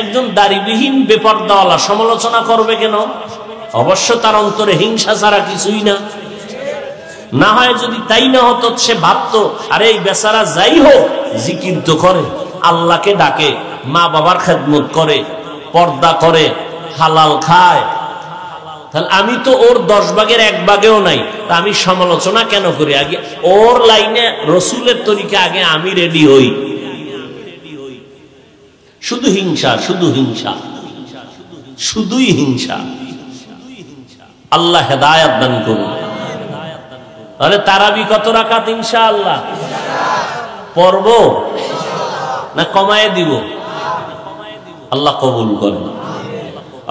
একজন দাড়িবিহীন বেপর্দাওয়ালা সমালোচনা করবে কেন? অবশ্য তার অন্তরে হিংসা ছাড়া কিছুই না। না হয় যদি তাই না হতো, সে ভাবতো আরে এই বেচারা যাই হোক জিকির তো করে, আল্লাহকে ডাকে, মা বাবার খেদমত করে, পর্দা করে, হালাল খায়, তাহলে আমি তো ওর 10 ভাগের 1 ভাগেও নাই, তা আমি সমালোচনা কেন করি? আগে ওর লাইনে রসুলের তরিকা আগে আমি রেডি হই। শুধু হিংসা, শুধু হিংসা, শুধুই হিংসা। আল্লাহ হেদায়াত দান করুন। তাহলে তারাবি কত রাকাত ইনশাআল্লাহ পড়ব না কমায়ে দিব? আল্লাহ কবুল করেন।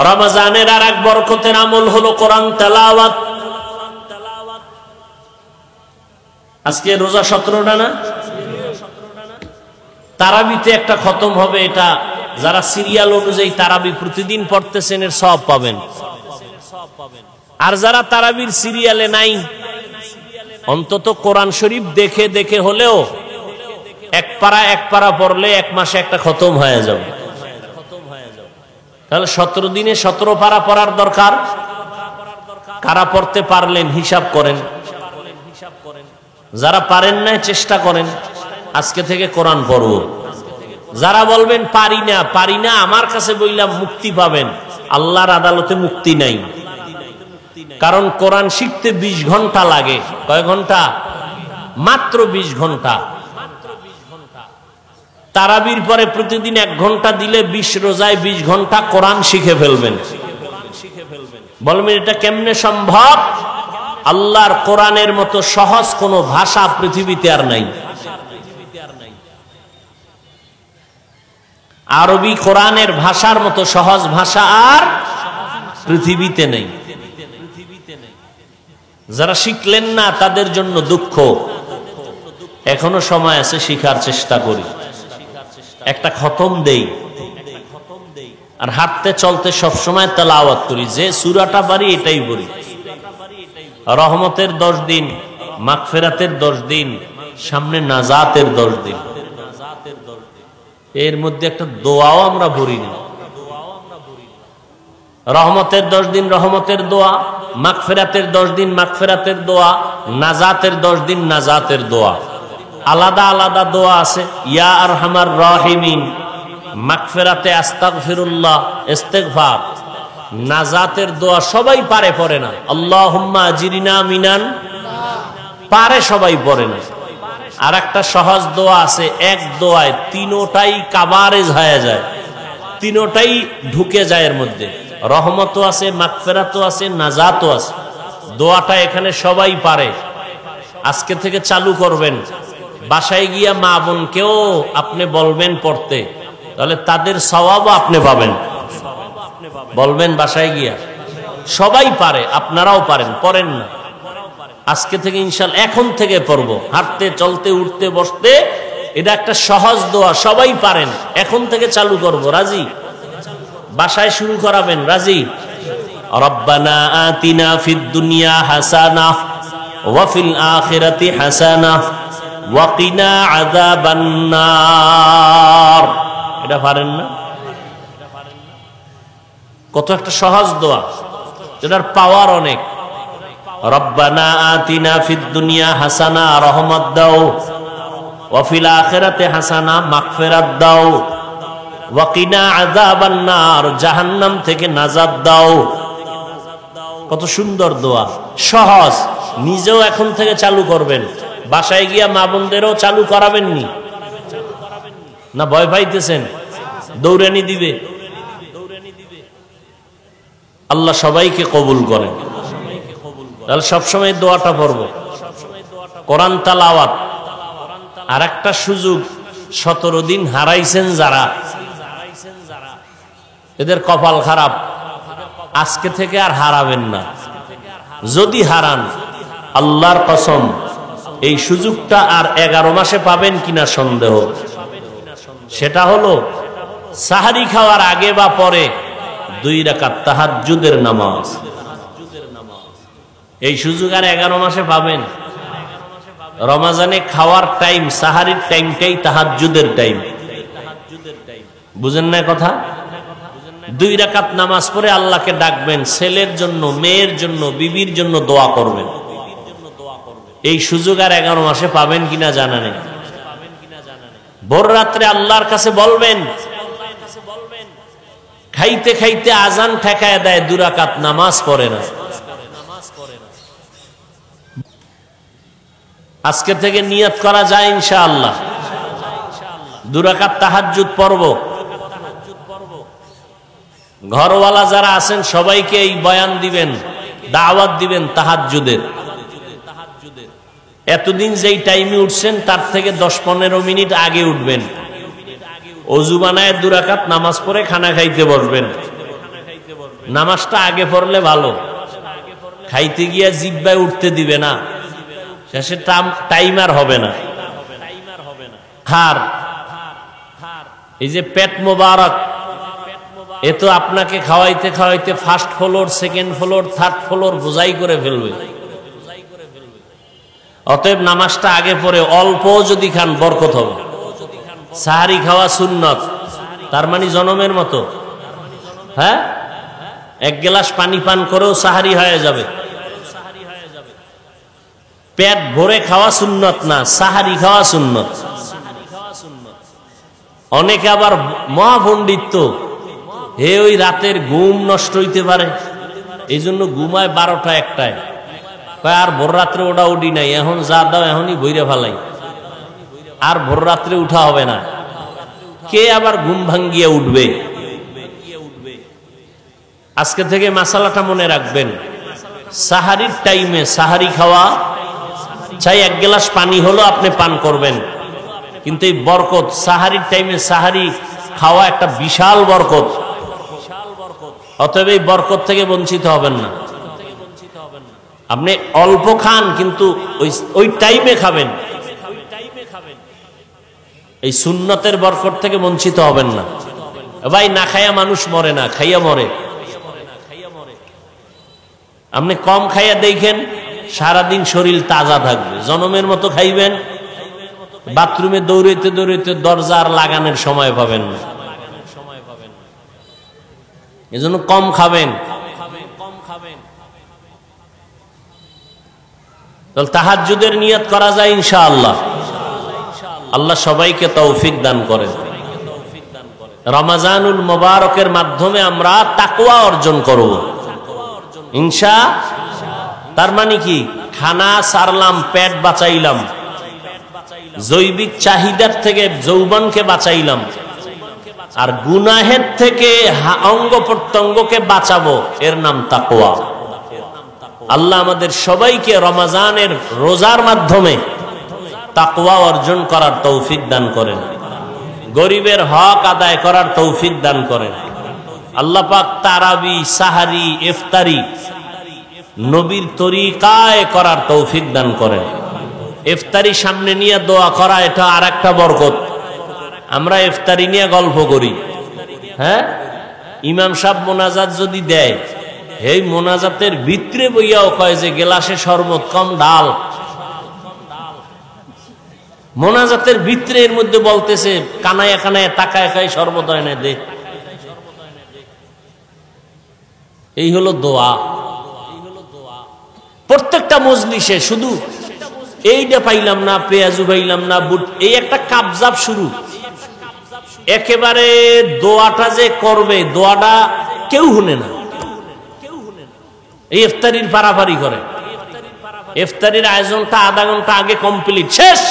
রমজানের আর এক বরকতের আমল হলো কোরআন তেলাওয়াত। আজকে রোজা 17টা না? তারাবিতে একটা খতম হবে, এটা যারা সিরিয়াল অনুযায়ী তারাবি প্রতিদিন পড়তেছেন এর সওয়াব পাবেন। আর যারা তারাবির সিরিয়ালে নাই, অন্তত কোরআন শরীফ দেখে দেখে হলেও এক পারা পড়লে 1 মাসে একটা খতম হয়ে যাবে। তাহলে 17 দিনে 17 পারা পড়ার দরকার। কারা পড়তে পারলেন হিসাব করেন, যারা পারেন না চেষ্টা করেন আজকে থেকে কোরআন পড়ব। যারা বলবেন পারি না আমার কাছে বললাম মুক্তি পাবেন, আল্লাহর আদালতে মুক্তি নাই। কারণ কোরআন শিখতে 20 ঘন্টা লাগে। কয় ঘন্টা? মাত্র 20 ঘন্টা। তারাবির পরে প্রতিদিন 1 ঘন্টা দিলে 20 রোজায় 20 ঘন্টা কোরআন শিখে ফেলবেন। বলবেন এটা কেমনে সম্ভব? আল্লাহর কোরআনের মতো সহজ কোন ভাষা পৃথিবীতে আর নাই। আরবি কোরআনের ভাষার মতো সহজ ভাষা আর পৃথিবীতে নেই। যারা শিখলেন না তাদের জন্য দুঃখ, এখনো সময় আছে, শিখার চেষ্টা করি, একটা খতম দেই, আর হাঁটতে চলতে সবসময় তেলাওয়াত করি। যে সূরাটা পারি এটাই পড়ি। রহমতের 10 দিন, মাগফিরাতের 10 দিন, সামনে নাজাতের 10 দিন, এর মধ্যে একটা দোয়াও আমরা পড়ি না। রহমতের 10 দিন রহমতের দোয়া, মাগফিরাতের 10 দিন মাগফিরাতের দোয়া, নাজাতের 10 দিন নাজাতের দোয়া। আলাদা আলাদা দোয়া আছে। ইয়া আরহামার রাহিমিন, মাগফিরাতে আস্তাগফিরুল্লাহ, ইস্তিগফার। নাজাতের দোয়া সবাই পারে, পড়ে না। আল্লাহুম্মা আজিরিনা মিনান, পারে সবাই, পড়ে না। আর একটা সহজ দোয়া আছে, এক দোয়ায় 3টাই কাভারেজ হয়ে যায়, 3টাই ঢুকে যায় এর মধ্যে। রহমতও আছে, মাগফিরাতও আছে, নাজাতও আছে। দোয়াটা এখানে সবাই পারে। আজকে থেকে চালু করবেন। বাসায় গিয়া মা বোনকেও আপনি বলবেন পড়তে, তাহলে তাদের সওয়াবও আপনি পাবেন। বলবেন বাসায় গিয়া, সবাই পারে, আপনারাও পারেন, পড়েন না। আজকে থেকে ইনশাআল্লাহ এখন থেকে পড়ব, হাঁটতে চলতে উঠতে বসতে। এটা একটা সহজ দোয়া, সবাই পারেন। এখন থেকে চালু করব, রাজি? বাসায় শুরু করাবেন, রাজি? রব্বানা আতিনা ফিদ দুনিয়া হাসানাহ ওয়া ফিল আখিরাতি হাসানাহ ওয়াকিনা আযাবান নার। এটা পারেন না? কত একটা সহজ দোয়া, যেটার পাওয়ার অনেক। রব্বানা আতিনা ফিদ দুনিয়া হাসানা, রহমত দাও, ওয়া ফিল আখিরাতি হাসানা, মাগফিরাত দাও, ওয়াকিনা আযাবান নার, জাহান্নাম থেকে নাজাত দাও। কত সুন্দর দোয়া, সহজ। নিজেও এখন থেকে চালু করবেন, বাসায় গিয়া মা বোনদেরও চালু করাবেননি না? ভয় পাইতেছেন? দৌড়ানি দিবে। আল্লাহ সবাইকে কবুল করেন। তাহলে সবসময় দোয়াটা পড়ব। কোরআন তালাওয়াত আর একটা সুযোগ, 17 দিন হারাইছেন যারা, এদের কপাল খারাপ। আজকে থেকে আর হারাবেন না। যদি হারান, আল্লাহর কসম এই সুযোগটা আর 11 মাসে পাবেন কিনা সন্দেহ। সেটা হলো সাহারি খাওয়ার আগে বা পরে 2 রাকাত তাহাজ্জুদের নামাজ। এই সুযোগ আর 11 মাসে পাবেন। রমজানে খাওয়ার টাইম, সাহারির টাইমটাই তাহাজ্জুদের টাইম। বুঝেন না কথা? 2 রাকাত নামাজ পড়ে আল্লাহকে ডাকবেন, ছেলের জন্য, মেয়ের জন্য, বিবির জন্য দোয়া করবেন। এই সুযোগ আর 11 মাসে পাবেন কিনা জানা নেই। ভোর রাত্রে আল্লাহর কাছে বলবেন, খাইতে খাইতে আজান ঠেকায় দেয়, 2 রাকাত নামাজ পড়ে না। আজকে থেকে নিয়ত করা যায় ইনশাআল্লাহ 2 রাকাত তাহাজ্জুদ পড়ব। ঘরওয়ালা যারা আছেন সবাইকে এই বয়ান দিবেন, দাওয়াত দিবেন তাহাজ্জুদের। এতদিন যেই টাইমে উঠছেন তার থেকে 10-15 মিনিট আগে উঠবেন। ওযু বানায় 2 রাকাত নামাজ পড়ে খানা খাইতে বসবেন। নামাজটা আগে পড়লে ভালো, খাইতে গিয়া জিহ্বায় উঠতে দিবে না, শেষে টাইমার হবে না। আর এই যে পেট মোবারক, এ তো আপনাকে খাওয়াইতে খাওয়াইতে first floor, second floor, third floor বোঝাই করে ফেলবে। অতএব নামাজটা আগে পড়ে অল্প যদি খান বরকত হবে। সাহারি খাওয়া সুন্নত, তার মানে জনমের মতো। হ্যাঁ, 1 গ্লাস পানি পান করেও সাহারি হয়ে যাবে। পেট ভরে খাওয়া সুন্নত না, সাহারি খাওয়া সুন্নত। অনেকে আবার মহাপণ্ডিত, হে ওই রাতের ঘুম নষ্ট হইতে পারে, এই জন্য ঘুমায় 12টা 1টায়। আর ভোর রাত্রে ওটা উঠি নাই, এখন যা দাও এখনই বইরে ফেলাই, আর ভোর রাত্রে উঠা হবে না। কে আবার ঘুম ভাঙ্গিয়ে উঠবে? আজকে থেকে মাসালাটা মনে রাখবেন, সাহারির টাইমে সাহারি খাওয়া চাই, 1 গ্লাস পানি হলো আপনি পান করবেন, কিন্তু এই বরকত, সাহারির টাইমে সাহারি খাওয়া একটা বিশাল বরকত। অতএব এই বরকত থেকে বঞ্চিত হবেন না। আপনি অল্প খান, কিন্তু ওই টাইমে খাবেন। এই সুন্নতের বরকত থেকে বঞ্চিত হবেন না। ভাই, না খাইয়া মানুষ মরে না, খাইয়া মরে। আপনি কম খাইয়া দেখেন, সারাদিন শরীর তাজা থাকবে। জনমের মতো খাইবেন, বাথরুমে দৌড়াইতে দৌড়াইতে দরজা আর লাগানোর সময় পাবেন না। এজন্য কম খাবেন। তাহাজ্জুদের নিয়ত করা যায় ইনশাআল্লাহ। আল্লাহ সবাইকে তৌফিক দান করেন। রমজানুল মুবারকের মাধ্যমে আমরা তাকওয়া অর্জন করব ইনশাআল্লাহ। তার মানে কি? খানা সারলাম, পেট বাঁচাইলাম, জৈবিক চাহিদার থেকে যৌবনকে বাঁচাইলাম, আর গুনাহের থেকে অঙ্গ প্রত্যঙ্গকে বাঁচাবো, এর নাম তাকওয়া। আল্লাহ আমাদের সবাইকে রমজানের রোজার মাধ্যমে তাকওয়া অর্জন করার তৌফিক দান করেন, গরিবের হক আদায় করার তৌফিক দান করেন। আল্লাহ পাক তারাবি, সাহারি, ইফতারি নবীর তরিকায় করার তৌফিক দান করেন। ইফতারি সামনে নিয়ে দোয়া করা, এটা আর একটা বরকত। আমরা ইফতারি নিয়ে গল্প করি, হ্যাঁ, ইমাম সাহেব মোনাজাত যদি দেয়, এই মোনাজাতের ভিতরে বইয়াও কয় যে গেলাসে শরবত কম ডাল। মোনাজাতের ভিতরে এর মধ্যে বলতেছে কানায় কানায় তাকায় খায় শরবত এনে দে। এই হলো দোয়া। প্রত্যেকটা মজলিসে শুধু এইটা পাইলাম না, পেঁয়াজু পাইলাম না, বুট, এই একটা কাবজাব শুরু। একেবারে দোয়াটা যে করবে, দোয়াটা কেউ শুনে না। এই ইফতারির পারাপারি করে, ইফতারির আয়োজনটা আধা ঘন্টা আগে কমপ্লিট, শেষ।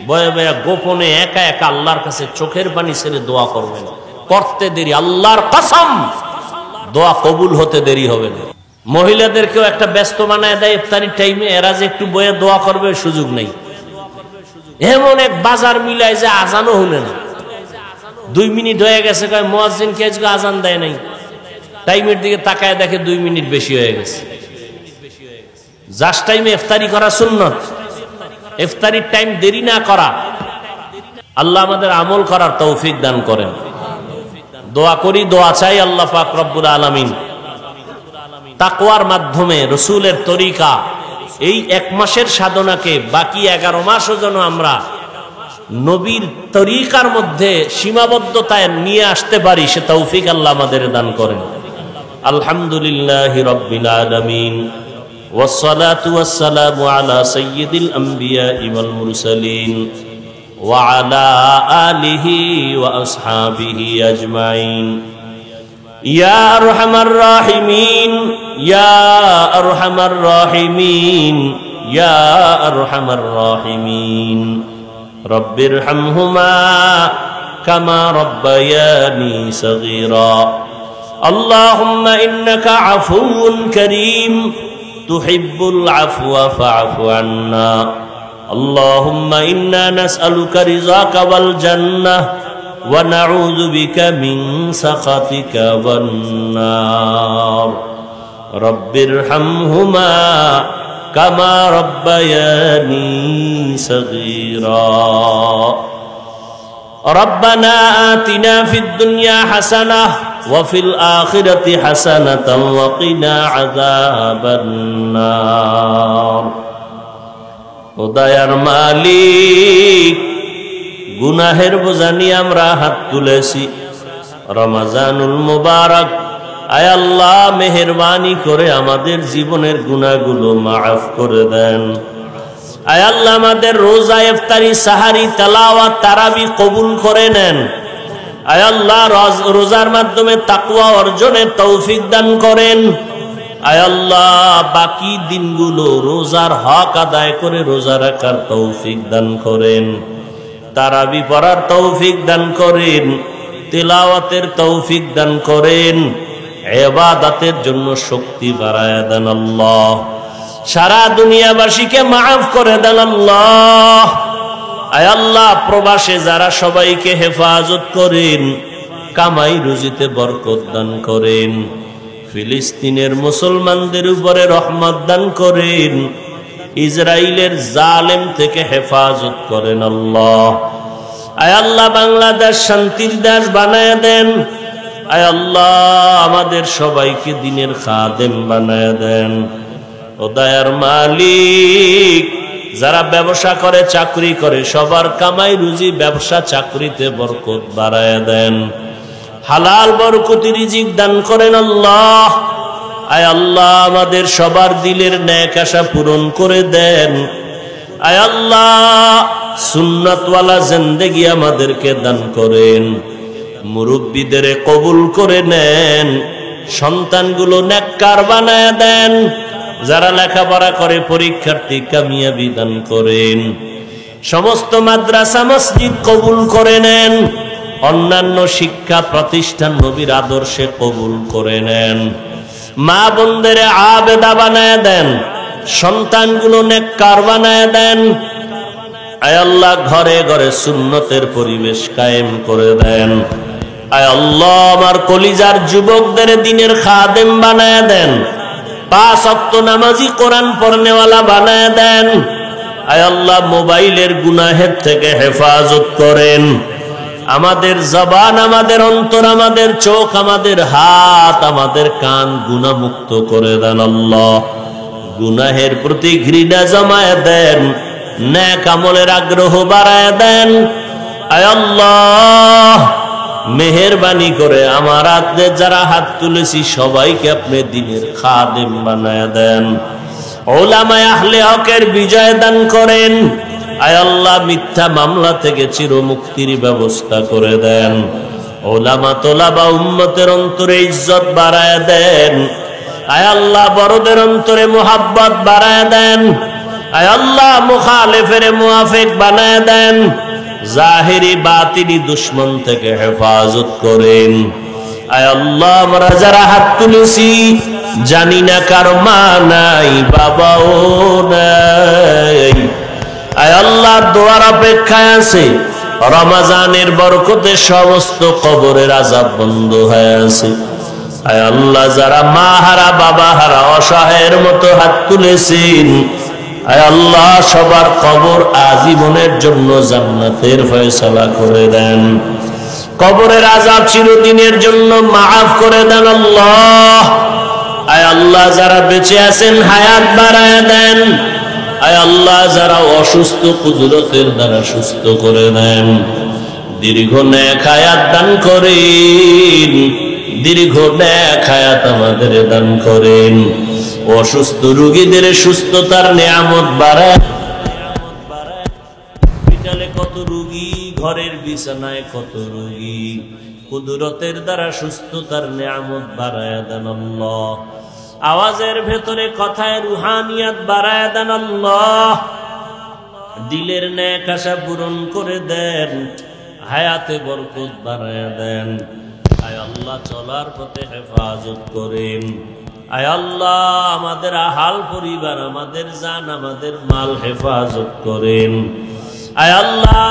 বয়ে বয়ে গোপনে একা একা আল্লাহর কাছে চোখের পানি ছেড়ে দোয়া করবেন। করতে দেরি, আল্লাহর কসম দোয়া কবুল হতে দেরি হবে না। মহিলাদেরকেও একটা ব্যস্ত বানায় দেয় ইফতারির টাইমে, এরা যে একটু বয়ে দোয়া করবে সুযোগ নেই। এমন এক বাজার মিলায় যে আজানও হলে না, 2 মিনিট হয়ে গেছে, কয় মুয়াজ্জিন কে আজকে আজান দেয় নাই। টাইমের দিকে তাকায় দেখে 2 মিনিট বেশি হয়ে গেছে। জাস্ট টাইমে ইফতারি করা সুন্নাত, ইফতারির টাইম দেরি না করা। আল্লাহ আমাদের আমল করার তৌফিক দান করেন। দোয়া করি, দোয়া চাই আল্লাহ পাক রব্বুল আলামিন তাকওয়ার মাধ্যমে রাসূলের তরিকা, এই 1 মাসের সাধনাকে বাকি 11 মাসও যেন আমরা নবীর তরিকার মধ্যে সীমাবদ্ধতায় নিয়ে আসতে পারি, সে তৌফিক আল্লাহ আমাদের দান করেন। আলহামদুলিল্লাহি রাব্বিল আলামিন, والصلاة والسلام على سيد الأنبياء والمرسلين وعلى آله وأصحابه أجمعين يا أرحم الراحمين يا أرحم الراحمين يا أرحم الراحمين رب ارحمهما كما ربياني صغيرا اللهم إنك عفو كريم تحب العفو فاعف عنا اللهم إنا نسألك رضاك والجنة ونعوذ بك من سخطك والنار رب ارحمهما كما ربياني صغيرا ربنا آتنا في الدنيا حسنة وفي الآخرة حسنة وقنا عذاب النار দয়ার মালিক, গুনাহের বোঝা নিয়ে আমরা হাত তুলেছি। রমজানুল মুবারক, আয় আল্লাহ মেহেরবানি করে আমাদের জীবনের গুনাহগুলো মাফ করে দেন। আয় আল্লাহ আমাদের রোজা, ইফতারি, সাহারি, তেলাওয়াত, তারাবি কবুল করে নেন। আয় আল্লাহ রোজার মাধ্যমে তাকওয়া অর্জনের তৌফিক দান করেন। আয় আল্লাহ বাকি দিনগুলো রোজার হক আদায় করে রোজা রাখার তৌফিক দান করেন। তারাবি পড়ার তৌফিক দান করেন, তেলাওয়াতের তৌফিক দান করেন, ইবাদতের জন্য শক্তি বাড়ায় দেন আল্লাহ। সারা দুনিয়াবাসীকে মাফ করে দেন আল্লাহ। আয় আল্লাহ প্রবাসে যারা সবাইকে হেফাজত করেন, কামাই রুজিতে বরকত দান করেন। ফিলিস্তিনের মুসলমানদের উপরে রহমত দান করেন। ইসরায়েলের জালেম থেকে হেফাজত করেন আল্লাহ। আয় আল্লাহ বাংলাদেশ শান্তির দেশ বানায় দেন। আয় আল্লাহ আমাদের সবাইকে দিনের খাদেম বানায় দেন। ও দয়ার মালিক, যারা ব্যবসা করে, চাকরি করে, সবার কামাই রুজি, ব্যবসা চাকরিতে বরকত বাড়ায় দেন। হালাল বরকতি রিজিক দান করেন আল্লাহ। আয় আল্লাহ আমাদের সবার দিলের নেক আশা পূরণ করে দেন। আয় আল্লাহ সুন্নাতওয়ালা জিন্দেগি আমাদেরকে দান করেন। মুরব্বিদের কবুল করে নেন। সন্তানগুলো নেককার বানায় দেন। যারা লেখাপড়া করে পরীক্ষার্থী কামিয়াবি দান করেন। সমস্ত মাদ্রাসা মসজিদ কবুল করে নেন। অন্যান্য শিক্ষা প্রতিষ্ঠান নবীর আদর্শে কবুল করে নেন। মা বোনদের আবেদা বানায় দেন। সন্তানগুলো নেককার বানায় দেন। আয় আল্লাহ ঘরে ঘরে সুন্নতের পরিবেশ কায়েম করে দেন। আয় আল্লাহ আমার কলিজার যুবকদের দিনের খাদেম বানায় দেন। 5 ওয়াক্ত নামাজি, কোরআন পড়নেওয়ালা বানায় দেন। আয় আল্লাহ মোবাইলের গুনাহের থেকে হেফাজত করেন। আমাদের জবান, আমাদের অন্তর, আমাদের চোখ, আমাদের হাত, আমাদের কান গুনাহমুক্ত করে দেন আল্লাহ। গুনাহের প্রতি ঘৃণা জমায় দেন। নেক আমলের আগ্রহ বাড়ায় দেন। আয় আল্লাহ, মেহেরবানি করে আমার হাতে যারা হাত তুলেছি সবাইকে আপনি দ্বীনের খাদেম বানায় দেন। উলামায়ে আহলে হকের বিজয় দান করেন। আয় আল্লাহ, মিথ্যা মামলা থেকে চিরমুক্তির ব্যবস্থা করে দেন। উলামা তোলাবা উম্মতের অন্তরে ইজ্জত বাড়ায় দেন। আয় আল্লাহ, বড়দের অন্তরে মুহাব্বত বাড়ায় দেন। আয় আল্লাহ, মুখালিফের মুআফিক বানায় দেন। জাহিরি বাতিনি দুশমন থেকে হেফাজত করেন। আয় আল্লাহ, আমরা যারা হাত তুলেছি জানি না কার মা নাই, বাবাও নাই। আয় আল্লাহ, দোয়ার অপেক্ষায় আছে। রমজানের বরকতে সমস্ত কবরের আযাব বন্ধ হয়ে আছে। আয় আল্লাহ, যারা মা হারা বাবা হারা অসহায়ের মতো হাত তুলেছেন, আয় আল্লাহ, সবার কবর আজীবনের জন্য জান্নাতের ফয়সালা করে দেন। কবরের আযাব চিরদিনের জন্য মাফ করে দেন আল্লাহ। আয় আল্লাহ, যারা বেঁচে আছেন হায়াত বাড়ায় দেন। আয় আল্লাহ, যারা অসুস্থ কুদরতের দ্বারা সুস্থ করে দেন। দীর্ঘ নেক হায়াত দান করেন। দীর্ঘ নেক হায়াত আমাদের দান করেন। অসুস্থ রোগীদের সুস্থতার নিয়ামত বাড়ায়। হসপিটালে কত রোগী, ঘরের বিছানায় কত রোগী, কুদরতের দ্বারা সুস্থতার নিয়ামত বাড়ায় দেন আল্লাহ। আওয়াজের ভেতরে কথায় রুহানিয়াত বাড়ায় দেন আল্লাহ। দিলের নেক আশা পূরণ করে দেন। হায়াতে বরকত বাড়ায় দেন। আয় আল্লাহ, চলার পথে হেফাজত করেন। আয় আল্লাহ, আমাদের আহাল পরিবার, আমাদের জান, আমাদের মাল হেফাজত করেন। আয় আল্লাহ।